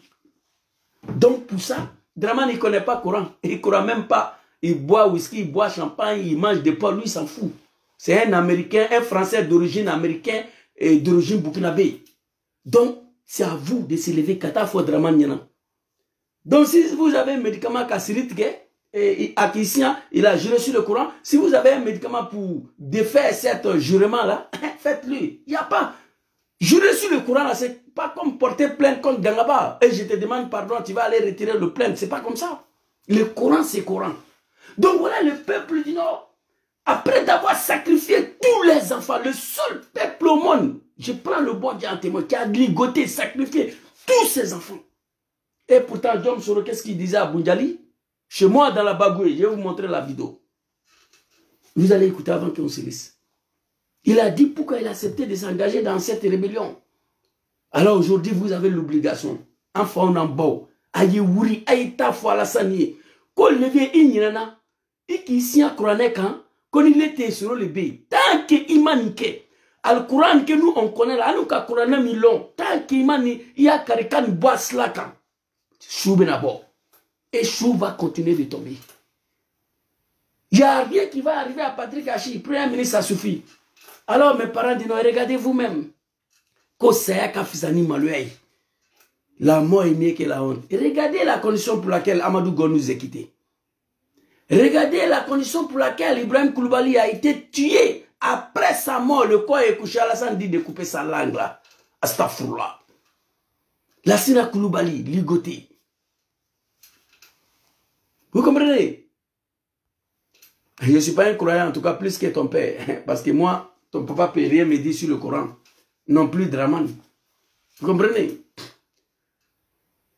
Donc pour ça, Draman ne connaît pas le Coran. Il ne croit même pas. Il boit whisky, il boit champagne, il mange des poils, lui il s'en fout. C'est un Américain, un Français d'origine américaine et d'origine burkinabé. Donc, c'est à vous de s'élever kata fo Draman Yana. Donc, si vous avez un médicament Kassirit, et Akissia, il a juré sur le Coran. Si vous avez un médicament pour défaire cet jurement-là, faites-le. Il n'y a pas. Jurer sur le Coran, c'est pas comme porter plainte contre Gangaba. Et je te demande pardon, tu vas aller retirer le plainte. C'est pas comme ça. Le Coran, c'est Coran. Donc voilà le peuple du Nord. Après d'avoir sacrifié tous les enfants, le seul peuple au monde, je prends le bon Dieu en témoin, qui a ligoté, sacrifié tous ses enfants. Et pourtant, Diom Soro, qu'est-ce qu'il disait à Boundjali? Chez moi, dans la Bagoué, je vais vous montrer la vidéo. Vous allez écouter avant qu'on se laisse. Il a dit pourquoi il a accepté de s'engager dans cette rébellion. Alors aujourd'hui, vous avez l'obligation. Enfin, on en bas. Aïe, wuri, aïe, tafou, alassani. Qu'on levait ignana. Et qui s'y a couronné quand, qu'on il était sur le B. Tant qu'il imanike. Al Quran que nous on connaît là, nous ka Quran milon. Tant qu'il imani, il y a karikan bois slakan. Chou benabo. Et chou va continuer de tomber. Il n'y a rien qui va arriver à Patrick Hachi. Premier ministre, ça suffit. Alors mes parents disent non, regardez vous-même. La mort est mieux que la honte. Et regardez la condition pour laquelle Amadou Gon nous a quittés. Regardez la condition pour laquelle Ibrahim Koulibaly a été tué. Après sa mort, le corps est couché. Alassane dit de couper sa langue là. Astaghfirullah. Lassina Koulibaly, ligoté. Vous comprenez? Je ne suis pas un croyant, en tout cas plus que ton père. Parce que moi, ton papa ne peut rien me dire sur le Coran. Non plus Draman. Vous comprenez?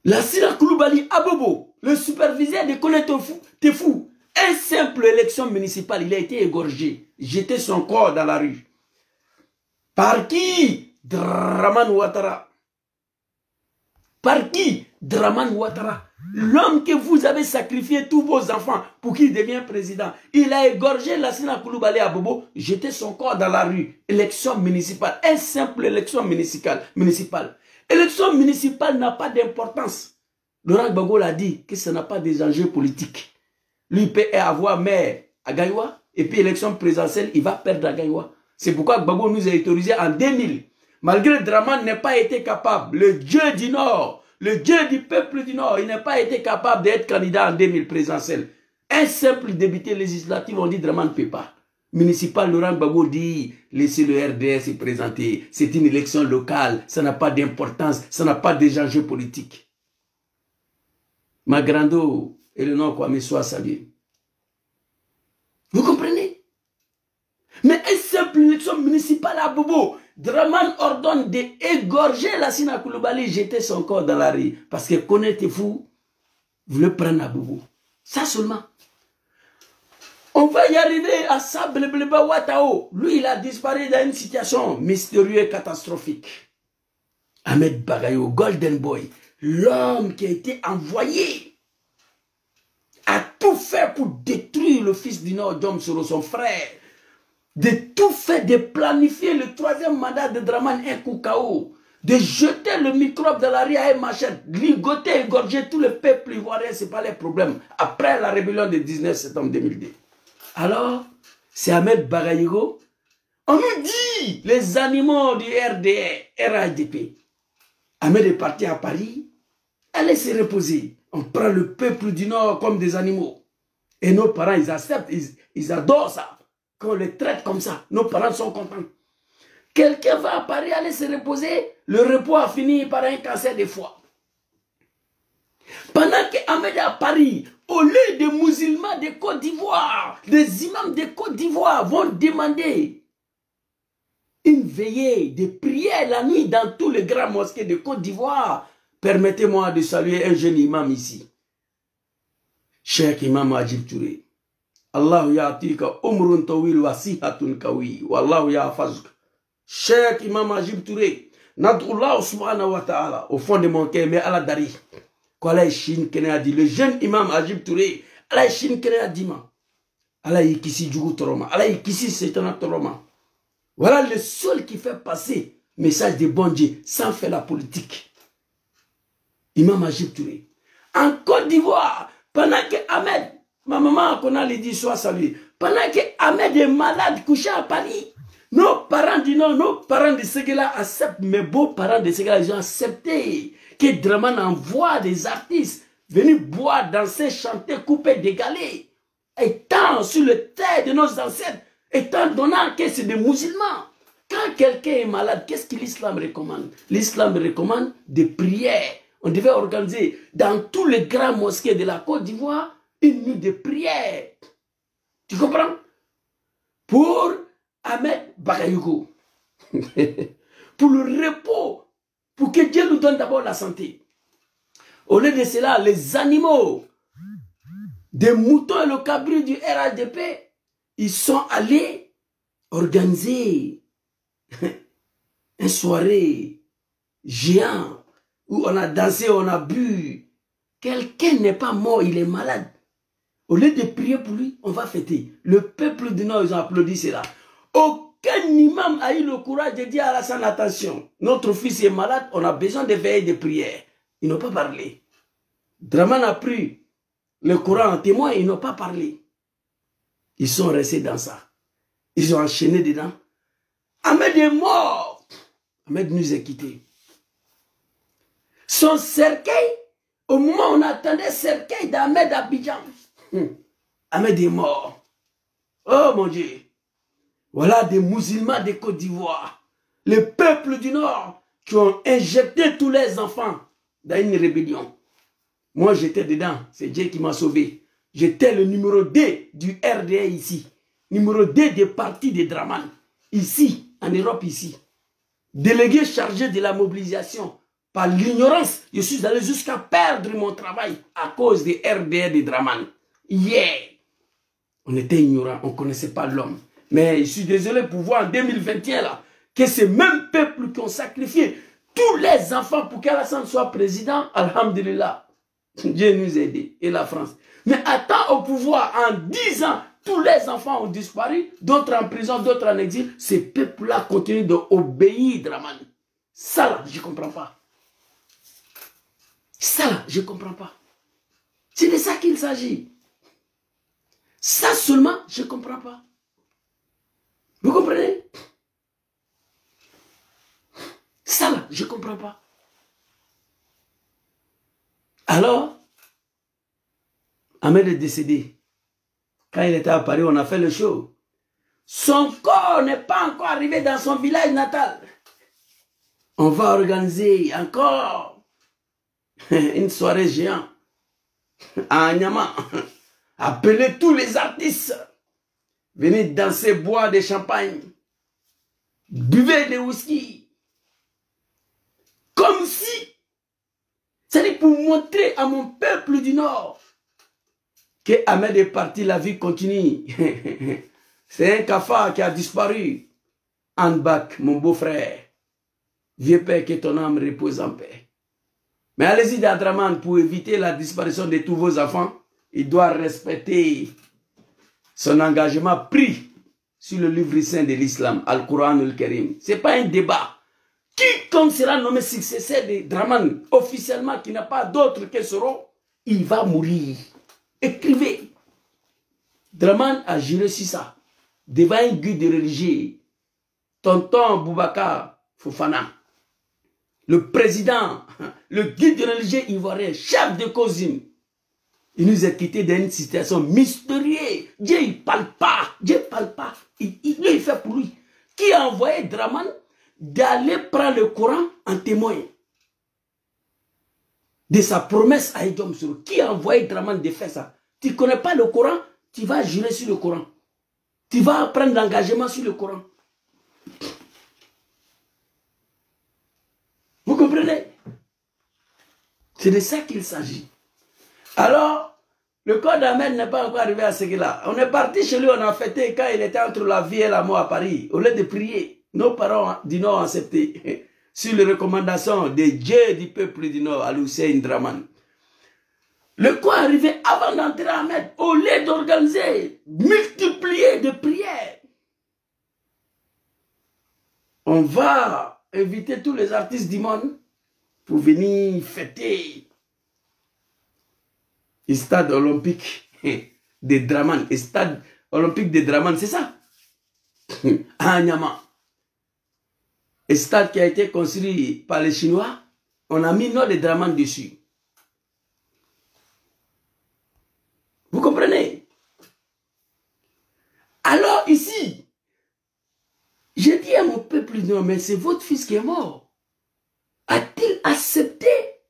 Lassina Koulibaly Abobo, le superviseur de connaître t'es fou. Une simple élection municipale, il a été égorgé. Jeté son corps dans la rue. Par qui? Draman Ouattara. Par qui? Draman Ouattara. L'homme que vous avez sacrifié tous vos enfants pour qu'il devienne président. Il a égorgé Lassina Koulibaly Abobo, jeté son corps dans la rue. Élection municipale. Une simple élection municipale. Élection municipale n'a pas d'importance. Laurent Gbagbo l'a dit que ça n'a pas des enjeux politiques. Lui, il peut avoir maire à Gaïwa, et puis élection présidentielle, il va perdre à Gaïwa. C'est pourquoi Gbagbo nous a autorisé en 2000. Malgré Draman n'ait pas été capable, le Dieu du Nord, le Dieu du peuple du Nord, il n'a pas été capable d'être candidat en 2000 présidentiel. Un simple député législatif, on dit Draman ne peut pas. Municipal, Laurent Gbagbo dit, laissez le RDS se présenter. C'est une élection locale, ça n'a pas d'importance, ça n'a pas d'enjeux politiques. Magrando et le nom Kwame soit salué. Vous comprenez? Mais une simple élection municipale à Bobo, Draman ordonne d'égorger Lassina Koulibaly, jeter son corps dans la rue. Parce que connaissez-vous, vous le prenez à Bobo. Ça seulement. On va y arriver à Sableba Ouattao. Lui, il a disparu dans une situation mystérieuse et catastrophique. Ahmed Bagayo, Golden Boy, l'homme qui a été envoyé, a tout fait pour détruire le fils du Nord, Djom Soro, son frère. De tout fait, de planifier le troisième mandat de Draman Nkoukao, de jeter le microbe dans la rue à machette, ligoter, égorger tout le peuple ivoirien, ce n'est pas les problèmes. Après la rébellion du 19 septembre 2002. Alors, c'est Ahmed Bagayogo. On nous dit, les animaux du RADP. Ahmed est parti à Paris, allez se reposer. On prend le peuple du Nord comme des animaux. Et nos parents, ils acceptent, ils adorent ça. Qu'on les traite comme ça, nos parents sont contents. Quelqu'un va à Paris aller se reposer, le repos a fini par un cancer de foie. Pendant que Ahmed est à Paris, au lieu des musulmans de Côte d'Ivoire, des imams de Côte d'Ivoire vont demander une veillée de prière la nuit dans tous les grands mosquées de Côte d'Ivoire. Permettez-moi de saluer un jeune imam ici. Cheikh Imam Ajib Touré. Allah ya'tika umrun tawil wa sihatun kawi. Wallahu ya'fazuk. Cheikh Imam Ajib Touré. Nad'ullah subhanahu wa ta'ala. Au fond de mon cœur, mais Allah dari. Kwala Shin Kene a dit. Le jeune imam Ajib Touré. Allah Shin Kene a dit. Allah yikisi djougou toroma. Allah yikisi setana toroma. Voilà le seul qui fait passer message de bon Dieu sans faire la politique. Imam Ajib Touré. En Côte d'Ivoire, pendant que Ahmed, ma maman qu'on a dit soit salué, pendant que Ahmed est malade, couché à Paris, nos parents disent non, nos parents de Séguéla acceptent, mes beaux-parents de Séguéla, ils ont accepté que Draman envoie des artistes venus boire, danser, chanter, couper, dégaler, étant sur le terre de nos ancêtres, étant donnant que c'est des musulmans. Quand quelqu'un est malade, qu'est-ce que l'islam recommande? L'islam recommande des prières. On devait organiser dans tous les grands mosquées de la Côte d'Ivoire une nuit de prière. Tu comprends? Pour Ahmed Bagayogo. Pour le repos. Pour que Dieu nous donne d'abord la santé. Au lieu de cela, les animaux, des moutons et le cabri du RADP, ils sont allés organiser une soirée géante où on a dansé, on a bu. Quelqu'un n'est pas mort, il est malade. Au lieu de prier pour lui, on va fêter. Le peuple du Nord, ils ont applaudi cela. Aucun imam a eu le courage de dire à Alassane, attention, notre fils est malade, on a besoin de veiller de prière. Ils n'ont pas parlé. Draman a pris le Coran en témoin, ils n'ont pas parlé. Ils sont restés dans ça. Ils ont enchaîné dedans. Ahmed est mort. Ahmed nous a quittés. Son cercueil, au moment où on attendait le cercueil d'Ahmed Abidjan, Ahmed est mort. Oh mon Dieu. Voilà des musulmans de Côte d'Ivoire. Le peuple du Nord qui ont injecté tous les enfants dans une rébellion. Moi j'étais dedans. C'est Dieu qui m'a sauvé. J'étais le numéro 2 du RDA ici. Numéro 2 des partis de Draman. Ici, en Europe ici. Délégué chargé de la mobilisation. Par l'ignorance, je suis allé jusqu'à perdre mon travail à cause des RDA de Draman. Yeah! On était ignorants, on ne connaissait pas l'homme. Mais je suis désolé pour voir en 2021 là, que ces mêmes peuples qui ont sacrifié tous les enfants pour qu'Alassane soit président, alhamdulillah, Dieu nous a aidés, et la France. Mais attends au pouvoir, en 10 ans, tous les enfants ont disparu, d'autres en prison, d'autres en exil. Ces peuples-là continuent d'obéir, Draman. Ça là, je ne comprends pas. Ça là, je ne comprends pas. C'est de ça qu'il s'agit. Ça seulement, je ne comprends pas. Vous comprenez? Ça là, je ne comprends pas. Alors, Ahmed est décédé. Quand il était à Paris, on a fait le show. Son corps n'est pas encore arrivé dans son village natal. On va organiser encore une soirée géante à Anyama. Appelez tous les artistes. Venez danser, boire des champagnes. Buvez des whisky. Comme si, c'est pour montrer à mon peuple du Nord que Ahmed est parti, la vie continue. C'est un cafard qui a disparu. Anbak, mon beau-frère. Vieux père, que ton âme repose en paix. Mais allez-y d'Adraman pour éviter la disparition de tous vos enfants. Il doit respecter son engagement pris sur le livre saint de l'islam, Al-Quran al-Karim. Ce n'est pas un débat. Quiconque sera nommé successeur de Draman, officiellement, qui n'a pas d'autre que Soro, il va mourir. Écrivez. Draman a juré sur ça, devant un guide religieux, tonton Boubacar Fofana, le président, le guide religieux ivoirien, chef de Kozim. Il nous a quittés dans une situation mystérieuse. Dieu, il ne parle pas. Dieu ne parle pas. Il fait pour lui. Qui a envoyé Draman d'aller prendre le Coran en témoin de sa promesse à Edom Soro? Qui a envoyé Draman de faire ça? Tu ne connais pas le Coran, tu vas jurer sur le Coran. Tu vas prendre l'engagement sur le Coran. Vous comprenez? C'est de ça qu'il s'agit. Alors, le corps d'Ahmed n'est pas encore arrivé à ce qu'il-là. On est parti chez lui, on a fêté quand il était entre la vie et la mort à Paris. Au lieu de prier, nos parents du Nord ont accepté. Sur les recommandations des dieux du peuple du Nord, Al-Hussein Draman. Le corps est arrivé avant d'entrer à Ahmed. Au lieu d'organiser, multiplier de prières. On va inviter tous les artistes du monde pour venir fêter le stade olympique de Draman. Le stade olympique de Draman, c'est ça? À Anyama. Le stade qui a été construit par les Chinois, on a mis nom de Draman dessus. Vous comprenez? Alors ici, j'ai dit à mon peuple, non, mais c'est votre fils qui est mort. A-t-il accepté,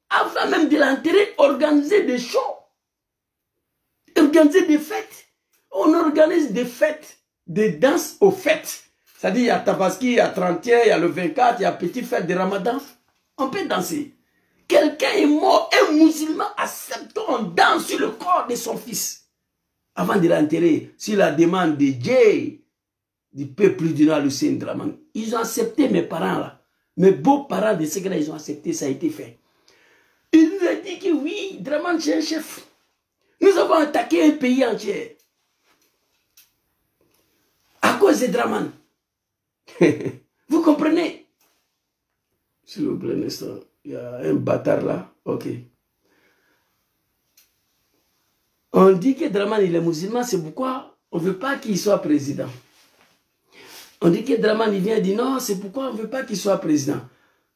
avant même de l'enterrer, organiser des shows? Organiser des fêtes. On organise des fêtes, des danses aux fêtes. C'est-à-dire, il y a Tabaski, il y a 31, il y a le 24, il y a petite fête de Ramadan. On peut danser. Quelqu'un est mort, un musulman accepte, on danse sur le corps de son fils. avant de l'enterrer, sur la demande de Dieu, du peuple du Nord, Hussein Dramane. Ils ont accepté mes parents là. Mes beaux-parents de ce que là, ils ont accepté, ça a été fait. Il nous a dit que oui, Dramane, c'est un chef. Nous avons attaqué un pays entier. À cause de Dramane. Vous comprenez? S'il vous plaît, un instant. Il y a un bâtard là. Ok. On dit que Dramane, il est musulman, c'est pourquoi on ne veut pas qu'il soit président. On dit que Dramane, il vient dire non, c'est pourquoi on ne veut pas qu'il soit président.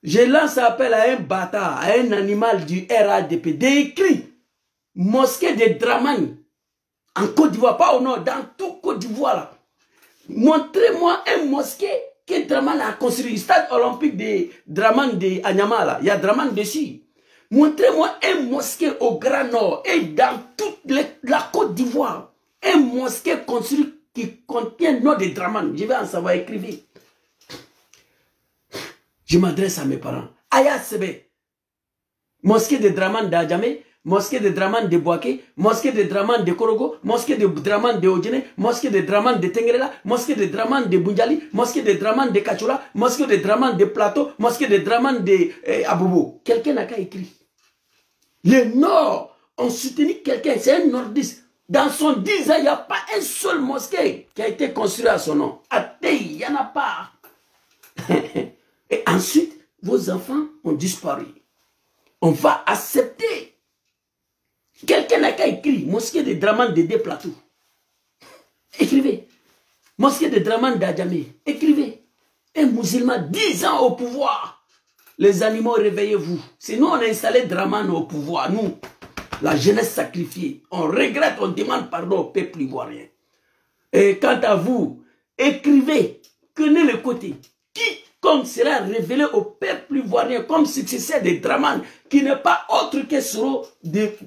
Je lance appel à un bâtard, à un animal du RADP, d'écrit mosquée de Dramane en Côte d'Ivoire, pas au nord, dans tout Côte d'Ivoire là. Montrez-moi un mosquée que Dramane a construit, stade olympique de Dramane de Anyama là, il y a Dramane dessus. Montrez-moi un mosquée au Grand Nord et dans toute la Côte d'Ivoire, un mosquée construit qui contient le nom de Dramane. Je vais en savoir, écrivez. Je m'adresse à mes parents. Aya Sebe, mosquée de Dramane d'Adjamé, mosquée de Dramane de Boaké, mosquée de Dramane de Korogo, mosquée de Dramane de Odjene, mosquée de Dramane de Tengrela, mosquée de Dramane de Bunjali, mosquée de Dramane de Kachoula, mosquée de Dramane de Plateau, mosquée de Dramane de Abobo. Quelqu'un n'a qu'à écrire. Les Nord ont soutenu quelqu'un, c'est un nordiste. Dans son 10 ans, il n'y a pas un seul mosquée qui a été construit à son nom. À Tei, il n'y en a pas. Et ensuite, vos enfants ont disparu. On va accepter. Quelqu'un n'a qu'à écrire. Mosquée de Dramane de Plateau. Écrivez. Mosquée de Dramane d'Adjamé. Écrivez. Un musulman 10 ans au pouvoir. Les animaux, réveillez-vous. Sinon, on a installé Dramane au pouvoir. Nous, la jeunesse sacrifiée. On regrette, on demande pardon au peuple ivoirien. Et quant à vous, écrivez. Connaissez le côté. Quiconque sera révélé au peuple ivoirien comme successeur de Dramane, qui n'est pas autre que Soro,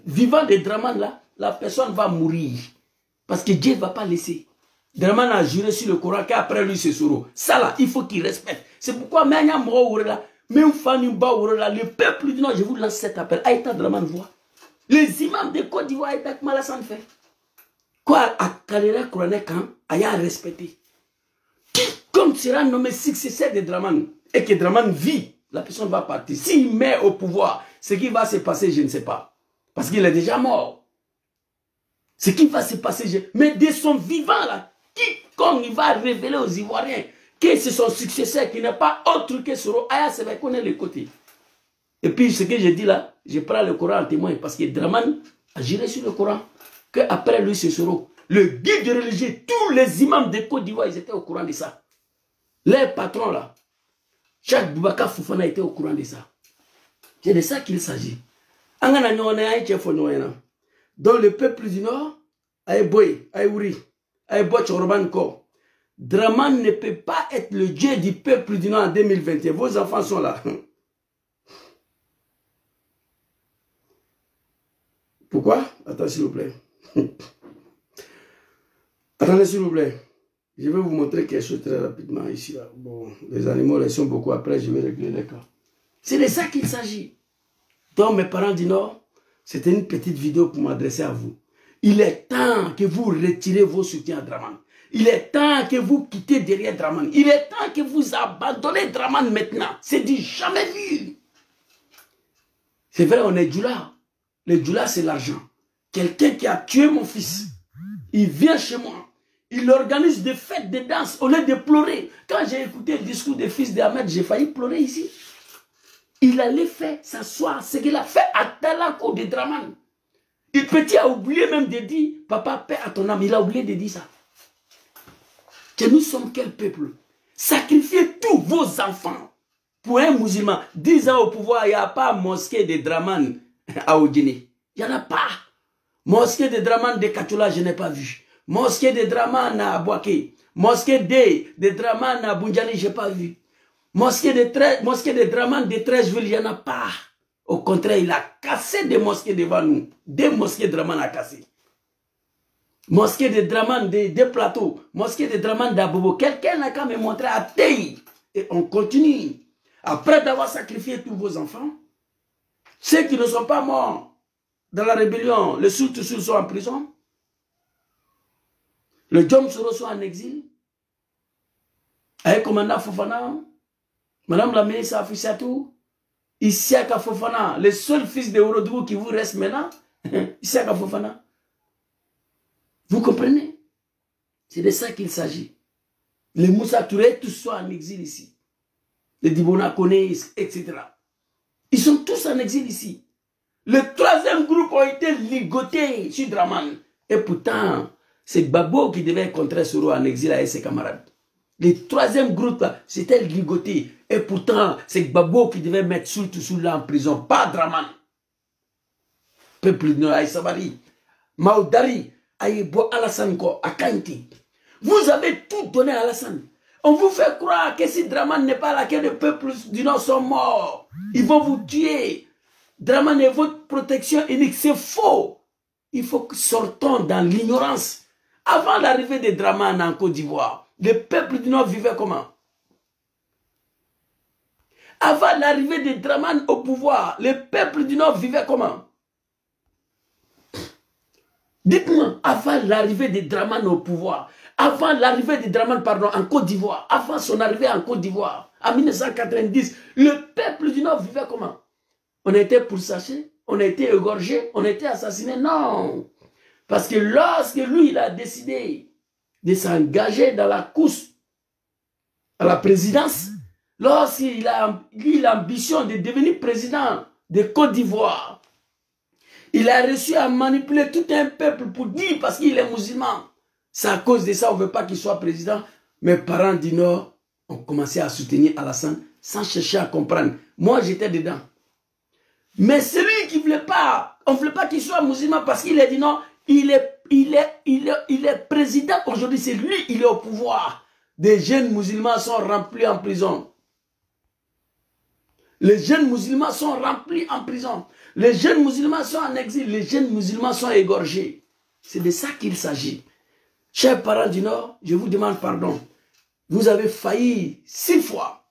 vivant de Dramane là, la personne va mourir. Parce que Dieu ne va pas laisser. Dramane a juré sur le Coran qu'après lui c'est Soro. Ça là, il faut qu'il respecte. C'est pourquoi le peuple du Nord, je vous lance cet appel. Aïta Dramane voit. Les imams de Côte d'Ivoire, Aïta Malassane fait. Quoi, à Kalera Kouranè Kan, Aïa respecté. Quiconque sera nommé successeur de Dramane et que Dramane vit, la personne va partir. S'il met au pouvoir, ce qui va se passer, je ne sais pas. Parce qu'il est déjà mort. Ce qui va se passer, mais de son vivant là, quiconque il va révéler aux Ivoiriens que c'est son successeur qui n'est pas autre que Soro, Aya se va connaître les côtés. Et puis ce que je dis là, je prends le Coran en témoin parce que Dramane a juré sur le Coran qu'après lui c'est Soro. Le guide religieux, tous les imams de Côte d'Ivoire, ils étaient au courant de ça. Les patrons là, chaque Boubacar Fofana était au courant de ça. C'est de ça qu'il s'agit. Dans le peuple du Nord, Dramane ne peut pas être le Dieu du peuple du Nord en 2021. Vos enfants sont là. Pourquoi? Attends s'il vous plaît. Attendez s'il vous plaît. Je vais vous montrer quelque chose très rapidement ici. Là. Bon, les animaux les sont beaucoup après, je vais régler les cas. C'est de ça qu'il s'agit. Donc mes parents du Nord, c'était une petite vidéo pour m'adresser à vous. Il est temps que vous retirez vos soutiens à Dramane. Il est temps que vous quittez derrière Dramane. Il est temps que vous abandonnez Dramane maintenant. C'est du jamais vu. C'est vrai, on est Djoula. Le Djoula, c'est l'argent. Quelqu'un qui a tué mon fils, il vient chez moi. Il organise des fêtes de danse au lieu de pleurer. Quand j'ai écouté le discours des fils d'Ahmed, j'ai failli pleurer ici. Il allait faire s'asseoir, ce qu'il a fait à Talako de Dramane. Le petit a oublié même de dire, papa, paix à ton âme. Il a oublié de dire ça. Que nous sommes quel peuple? Sacrifiez tous vos enfants pour un musulman. 10 ans au pouvoir, il n'y a pas mosquée de Dramane à Odjene. Il n'y en a pas. Mosquée de Dramane de Kachoula, je n'ai pas vu. Mosquée de Dramane à Boaké. Mosquée de Dramane à Bunjali, je n'ai pas vu. Mosquée de Dramane de 13 villes, il n'y en a pas. Au contraire, il a cassé des mosquées devant nous. Des mosquées de Dramane a cassé. Mosquée de Dramane de Plateau. Mosquée de Dramane d'Abobo. Quelqu'un n'a qu'à me montrer à Tei. Et on continue. Après d'avoir sacrifié tous vos enfants, ceux qui ne sont pas morts dans la rébellion, les Souls sont en prison. Le John Soros en exil. Avec commandant Fofana. Madame la ministre Afissatou. Isiaka Fofana. Le seul fils de Ourodougou qui vous reste maintenant. Isiaka Fofana. Vous comprenez? C'est de ça qu'il s'agit. Les Moussa Touré, tous sont en exil ici. Les Dibona Kone, etc. Ils sont tous en exil ici. Le troisième groupe a été ligoté sur Draman. Et pourtant, c'est Babo qui devait contrer Soro en exil avec ses camarades. Le troisième groupe, c'était ligoté. Et pourtant, c'est Babo qui devait mettre Soula en prison, pas Draman. Peuple de Aïsabari, Maoudari, Aïbo Alassane Ko, Akanti. Vous avez tout donné à Alassane. On vous fait croire que si Draman n'est pas là, que les peuples du Nord sont morts. Ils vont vous tuer. Draman est votre protection unique. C'est faux. Il faut que sortons dans l'ignorance. Avant l'arrivée de Draman en Côte d'Ivoire, les peuples du Nord vivaient comment? Avant l'arrivée de Draman au pouvoir, les peuples du Nord vivaient comment? Dites-moi, avant l'arrivée de Draman au pouvoir, avant l'arrivée de Draman, pardon, en Côte d'Ivoire, avant son arrivée en Côte d'Ivoire, en 1990, le peuple du Nord vivait comment? On a été pourchassé, on a été égorgé, on a été assassiné? Non. Parce que lorsque lui, il a décidé de s'engager dans la course à la présidence, lorsqu'il a eu l'ambition de devenir président de Côte d'Ivoire, il a réussi à manipuler tout un peuple pour dire, parce qu'il est musulman. C'est à cause de ça qu'on ne veut pas qu'il soit président. Mes parents du Nord ont commencé à soutenir Alassane sans chercher à comprendre. Moi, j'étais dedans. Mais celui qui ne voulait pas, on ne voulait pas qu'il soit musulman parce qu'il a dit non, il est président aujourd'hui, c'est lui, il est au pouvoir. Des jeunes musulmans sont remplis en prison. Les jeunes musulmans sont remplis en prison. Les jeunes musulmans sont en exil. Les jeunes musulmans sont égorgés. C'est de ça qu'il s'agit. Chers parents du Nord, je vous demande pardon. Vous avez failli 6 fois.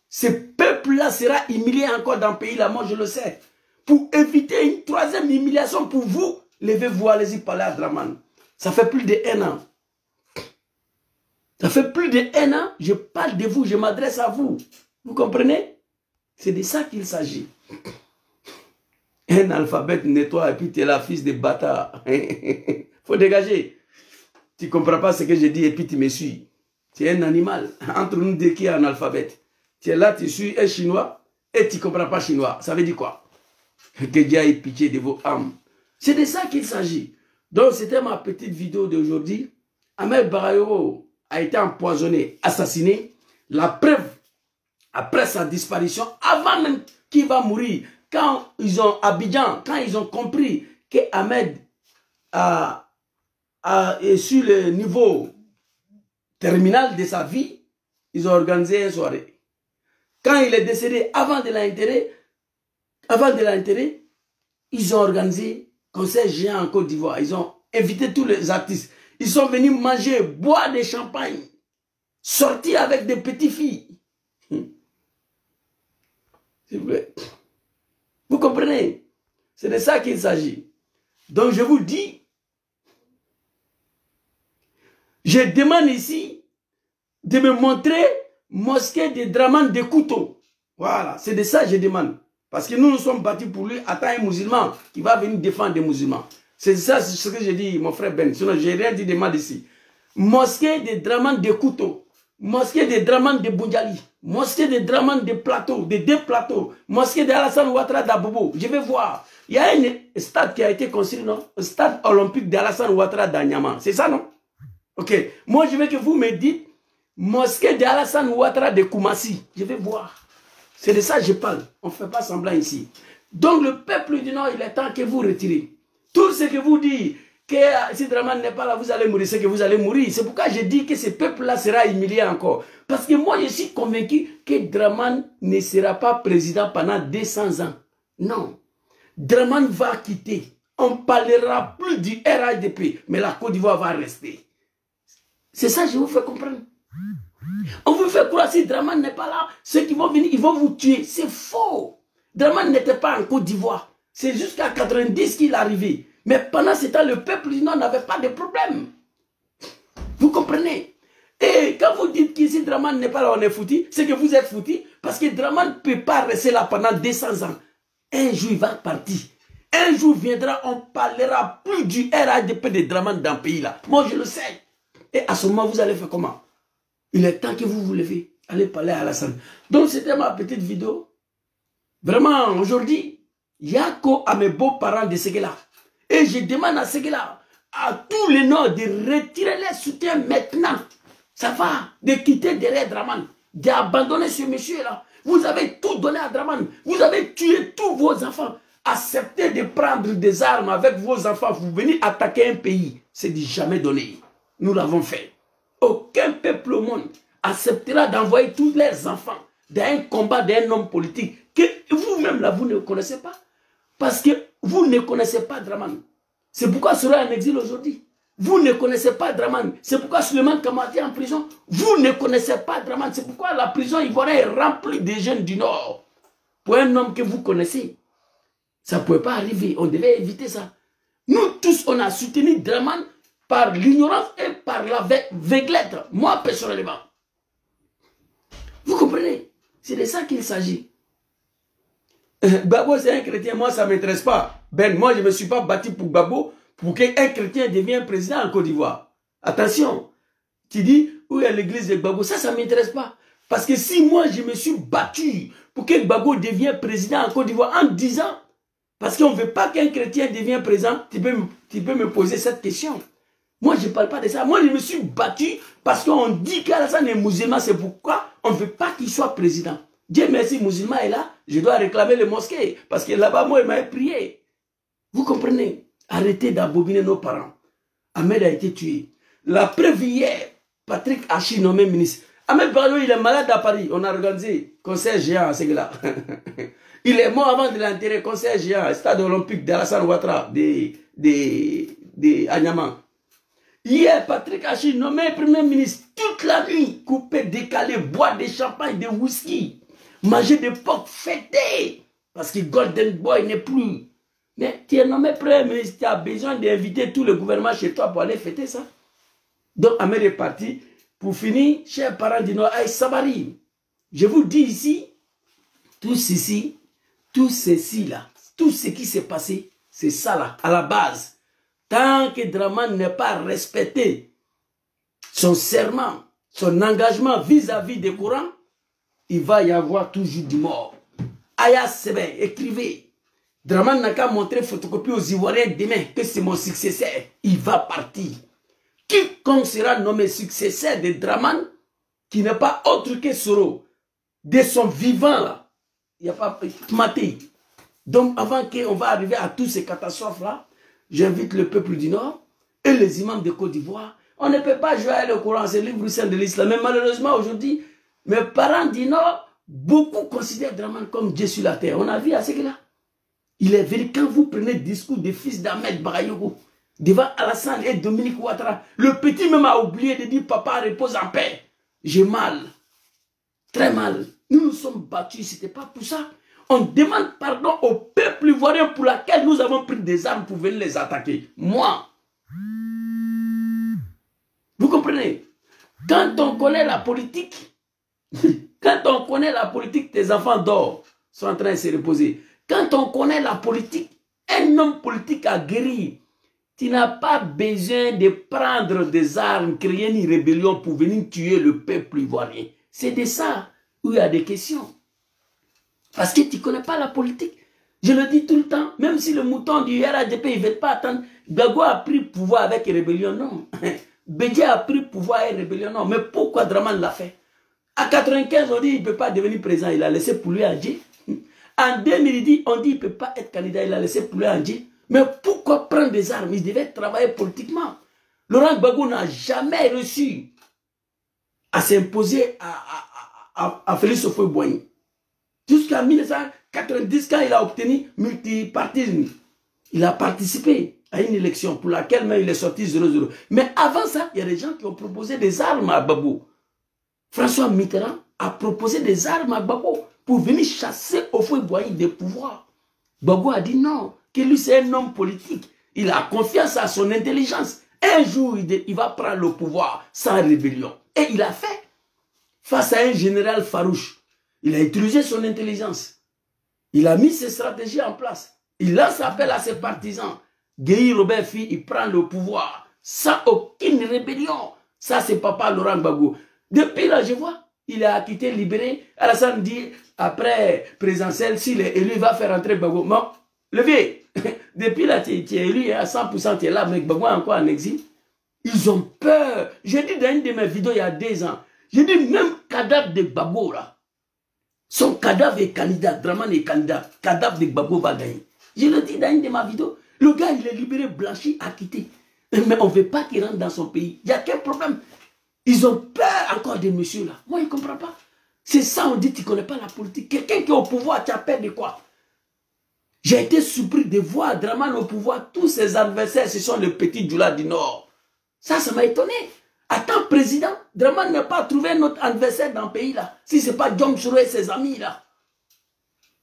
Ce peuple-là sera humilié encore dans le pays, là, moi je le sais. Pour éviter une 3e humiliation pour vous, levez-vous, allez-y parler à Draman. Ça fait plus de 1 an. Ça fait plus de 1 an, je parle de vous, je m'adresse à vous. Vous comprenez? C'est de ça qu'il s'agit. Un alphabet nettoie et puis tu es la fils de bâtard. Faut dégager. Tu ne comprends pas ce que je dis et puis tu me suis. Tu es un animal. Entre nous deux qui est un alphabet. Tu es là, tu suis un chinois et tu ne comprends pas chinois. Ça veut dire quoi? Que Dieu ait pitié de vos âmes. C'est de ça qu'il s'agit. Donc c'était ma petite vidéo d'aujourd'hui. Ahmed Barayo a été empoisonné, assassiné. La preuve, après sa disparition, avant même qu'il va mourir, quand ils ont Abidjan, quand ils ont compris que Ahmed est sur le niveau terminal de sa vie, ils ont organisé une soirée. Quand il est décédé avant de l'enterrer, ils ont organisé un concert géant en Côte d'Ivoire. Ils ont invité tous les artistes. Ils sont venus manger, boire des champagnes, sortir avec des petites filles. S'il vous plaît. Vous comprenez? C'est de ça qu'il s'agit. Donc je vous dis, je demande ici de me montrer mosquée de Draman de Couteau. Voilà, c'est de ça que je demande. Parce que nous sommes battus pour lui, attends un musulman qui va venir défendre des musulmans. C'est ça ce que j'ai dit, mon frère Ben. Sinon, je n'ai rien dit de mal ici. Mosquée de Draman de Couteau. Mosquée de Draman de Boudjali. Mosquée de Draman de Plateau, de 2 plateaux. Mosquée de Alassane Ouattara d'Abobo. Je vais voir. Il y a un stade qui a été construit, non? Un stade olympique d'Alassane Ouattara d'Anyama. C'est ça, non? Ok. Moi, je veux que vous me dites mosquée d'Alassane Ouattara de Koumassi. Je vais voir. C'est de ça que je parle. On ne fait pas semblant ici. Donc, le peuple du Nord, il est temps que vous retirez. Tout ce que vous dites, que si Draman n'est pas là, vous allez mourir, c'est que vous allez mourir. C'est pourquoi je dis que ce peuple-là sera humilié encore. Parce que moi, je suis convaincu que Draman ne sera pas président pendant 200 ans. Non. Draman va quitter. On ne parlera plus du RHDP, mais la Côte d'Ivoire va rester. C'est ça que je vous fais comprendre. On vous fait croire si Draman n'est pas là, ceux qui vont venir, ils vont vous tuer. C'est faux. Draman n'était pas en Côte d'Ivoire. C'est jusqu'à 90 qu'il est arrivé. Mais pendant ce temps, le peuple du Nord n'avait pas de problème. comprenez? Et quand vous dites qu'ici Draman n'est pas là, on est foutu, c'est que vous êtes foutu parce que Draman ne peut pas rester là pendant 200 ans. Un jour, il va partir. Un jour viendra, on parlera plus du RADP de Draman dans le pays là. Moi, je le sais. Et à ce moment, vous allez faire comment? Il est temps que vous vous levez. Allez parler à Alassane. Donc, c'était ma petite vidéo. Vraiment, aujourd'hui, il y a qu'à mes beaux-parents de Séguéla. Et je demande à Séguéla, à tous les Nord, de retirer les soutiens maintenant. Ça va, de quitter derrière Draman, d'abandonner ce monsieur-là. Vous avez tout donné à Draman. Vous avez tué tous vos enfants. Acceptez de prendre des armes avec vos enfants. Vous venez attaquer un pays. C'est du jamais donné. Nous l'avons fait. Aucun peuple au monde acceptera d'envoyer tous leurs enfants dans un combat d'un homme politique que vous-même là, vous ne connaissez pas. Parce que vous ne connaissez pas Draman. C'est pourquoi Sora est en exil aujourd'hui. Vous ne connaissez pas Draman. C'est pourquoi Suleiman Kamati est en prison. Vous ne connaissez pas Draman. C'est pourquoi la prison ivoirienne est remplie de jeunes du Nord. Pour un homme que vous connaissez, ça ne pouvait pas arriver. On devait éviter ça. Nous tous, on a soutenu Draman par l'ignorance et par la veuglette. Moi, personnellement. Vous comprenez? C'est de ça qu'il s'agit. Gbagbo, c'est un chrétien. Moi, ça ne m'intéresse pas. Ben, moi, je ne me suis pas battu pour Gbagbo pour qu'un chrétien devienne président en Côte d'Ivoire. Attention. Tu dis, où est l'église de Gbagbo? Ça ne m'intéresse pas. Parce que si moi, je me suis battu pour que Gbagbo devienne président en Côte d'Ivoire en 10 ans, parce qu'on ne veut pas qu'un chrétien devienne président, tu peux me poser cette question. Moi, je ne parle pas de ça. Moi, je me suis battu parce qu'on dit qu'Alassane est musulman. C'est pourquoi on ne veut pas qu'il soit président. Dieu merci, musulman est là. Je dois réclamer les mosquées. Parce que là-bas, moi, il m'a prié. Vous comprenez? Arrêtez d'abobiner nos parents. Ahmed a été tué. La preuve hier, Patrick Hachi nommé ministre. Ahmed Barlo, il est malade à Paris. On a organisé concert géant à Séguéla. Il est mort avant de l'enterrer. Concert géant, stade olympique d'Alassane Ouattara, de Agnaman. Hier, Patrick Hachi nommé premier ministre toute la nuit, coupé, décalé, boire des champagnes, des whisky, manger des porcs fêtés, parce que Golden Boy n'est plus. Mais tu es nommé premier ministre, tu as besoin d'inviter tout le gouvernement chez toi pour aller fêter ça. Donc, Ahmed est parti. Pour finir, chers parents du Nord, Aïe Sabari, je vous dis ici, tout ceci là, tout ce qui s'est passé, c'est ça là, à la base. Tant que Draman n'est pas respecté son serment, son engagement vis-à-vis des courants, il va y avoir toujours du mort. Aya Sebe, écrivez. Draman n'a qu'à montrer photocopie aux Ivoiriens demain que c'est mon successeur. Il va partir. Quiconque sera nommé successeur de Draman, qui n'est pas autre que Soro, de son vivant là, il n'y a pas maté. Donc avant qu'on va arriver à toutes ces catastrophes-là, j'invite le peuple du Nord et les imams de Côte d'Ivoire. On ne peut pas jouer avec le Coran, c'est le livre saint de l'islam. Mais malheureusement, aujourd'hui, mes parents du Nord, beaucoup considèrent Draman comme Dieu sur la terre. On a vu à ce que là. Il est vrai, quand vous prenez le discours des fils d'Ahmed Barayogo, devant Alassane et Dominique Ouattara, le petit même a oublié de dire papa repose en paix. J'ai mal. Très mal. Nous nous sommes battus, ce n'était pas pour ça. On demande pardon au peuple ivoirien pour lequel nous avons pris des armes pour venir les attaquer. Moi. Vous comprenez? Quand on connaît la politique, tes enfants dorment, sont en train de se reposer. Quand on connaît la politique, un homme politique aguerri, tu n'as pas besoin de prendre des armes, créer une rébellion pour venir tuer le peuple ivoirien. C'est de ça où il y a des questions. Parce que tu ne connais pas la politique. Je le dis tout le temps, même si le mouton du RADP, il ne veut pas attendre. Gbagbo a pris le pouvoir avec rébellion, non. Bédié a pris le pouvoir avec rébellion, non. Mais pourquoi Draman l'a fait? À 95, on dit qu'il ne peut pas devenir président. Il a laissé pour lui Adjé. En 2010, on dit qu'il ne peut pas être candidat. Il a laissé pour lui Adjé. Mais pourquoi prendre des armes? Il devait travailler politiquement. Laurent Gbagbo n'a jamais réussi à s'imposer à Félix Houphouët-Boigny. Jusqu'à 1990, quand il a obtenu multipartisme, il a participé à une élection pour laquelle même il est sorti 0-0. Mais avant ça, il y a des gens qui ont proposé des armes à Gbagbo. François Mitterrand a proposé des armes à Gbagbo pour venir chasser Houphouët-Boigny des pouvoirs. Gbagbo a dit non, que lui c'est un homme politique. Il a confiance à son intelligence. Un jour, il va prendre le pouvoir sans rébellion. Et il a fait. Face à un général farouche, il a utilisé son intelligence. Il a mis ses stratégies en place. Il lance appel à ses partisans. Guéhi Robert Fi, il prend le pouvoir sans aucune rébellion. Ça, c'est papa Laurent Gbagbo. Depuis là, je vois, il a quitté, libéré. Alassane dit, après présidentielle, s'il est élu, il va faire entrer Gbagbo. Bon, le vieux, depuis là, tu es élu à 100%, tu es là, mais Gbagbo est encore en exil. Ils ont peur. J'ai dit dans une de mes vidéos il y a 2 ans, j'ai dit même cadavre de Gbagbo là, son cadavre est candidat, Draman est candidat, cadavre de Gbagbo va gagner. Je le dis dans une de mes vidéos, le gars il est libéré, blanchi, acquitté. Mais on ne veut pas qu'il rentre dans son pays. Il y a quel problème? Ils ont peur encore des messieurs là. Moi je ne comprends pas. C'est ça on dit tu ne connais pas la politique. Quelqu'un qui est au pouvoir, tu as peur de quoi? J'ai été surpris de voir Draman au pouvoir, tous ses adversaires, ce sont les petits Djoula du Nord. Ça m'a étonné. En tant que président, Draman n'a pas trouvé notre adversaire dans le pays là. Si ce n'est pas Djom Soro et ses amis là.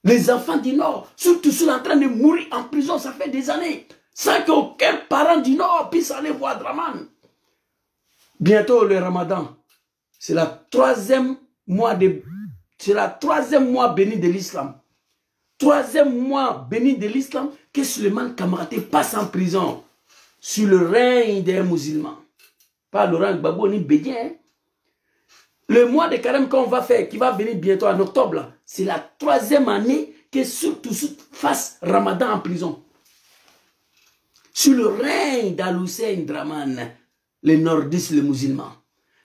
Les enfants du Nord, surtout sont en train de mourir en prison, ça fait des années. Sans qu'aucun parent du Nord puisse aller voir Draman. Bientôt le Ramadan. C'est la troisième mois béni de l'islam. 3e mois béni de l'islam que Suleiman Kamaraté passe en prison sur le règne des musulmans. Pas Laurent Gbagbo ni Bédien. Hein? Le mois de carême qu'on va faire, qui va venir bientôt en octobre, c'est la 3e année que surtout fasse Ramadan en prison. Sur le règne d'Al-Hussein Draman, les nordistes, les musulmans.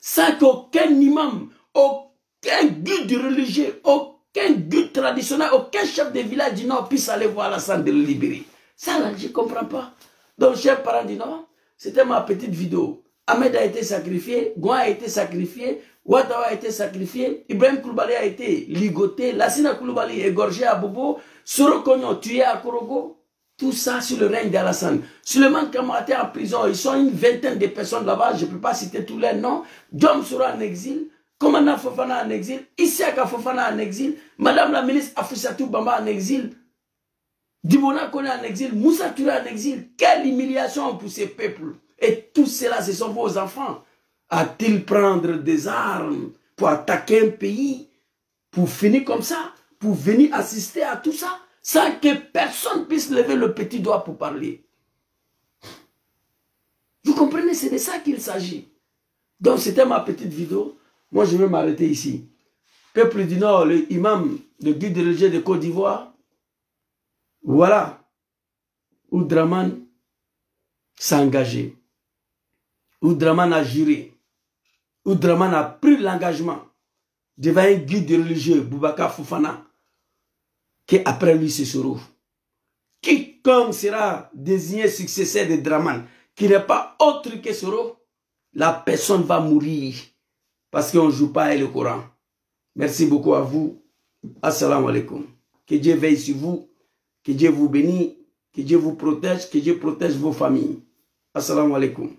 Sans qu'aucun imam, aucun guide religieux, aucun guide traditionnel, aucun chef de village du Nord puisse aller voir Alassane de le libérer. Ça, là, je ne comprends pas. Donc, chers parents du Nord, c'était ma petite vidéo. Ahmed a été sacrifié, Gouin a été sacrifié, Ouattara a été sacrifié, Ibrahim Koulibaly a été ligoté, Lassina Koulibaly égorgé à Bobo, Soro Kognon tué à Korogo. Tout ça sur le règne d'Alassane. Suleiman Kamaraté en prison, ils sont une vingtaine de personnes là-bas, je ne peux pas citer tous les noms. Djom Soro en exil, Komana Fofana en exil, Isiaka Fofana en exil, Madame la ministre Afousatou Bamba en exil, Dibona Kone en exil, Moussa Touré en exil. Quelle humiliation pour ces peuples. Et tout cela, ce sont vos enfants. A-t-il prendre des armes pour attaquer un pays, pour finir comme ça, pour venir assister à tout ça, sans que personne puisse lever le petit doigt pour parler? Vous comprenez, c'est de ça qu'il s'agit. Donc, c'était ma petite vidéo. Moi, je vais m'arrêter ici. Peuple du Nord, le imam, le guide religieux de Côte d'Ivoire, voilà où Draman s'est engagé, où Draman a juré, où Draman a pris l'engagement devant un guide religieux, Boubacar Fofana, qu'après lui c'est Soro. Quiconque sera désigné successeur de Draman, qui n'est pas autre que Soro, la personne va mourir parce qu'on ne joue pas avec le Coran. Merci beaucoup à vous. Assalamu alaikum. Que Dieu veille sur vous. Que Dieu vous bénisse, que Dieu vous protège, que Dieu protège vos familles. Assalamu alaikum.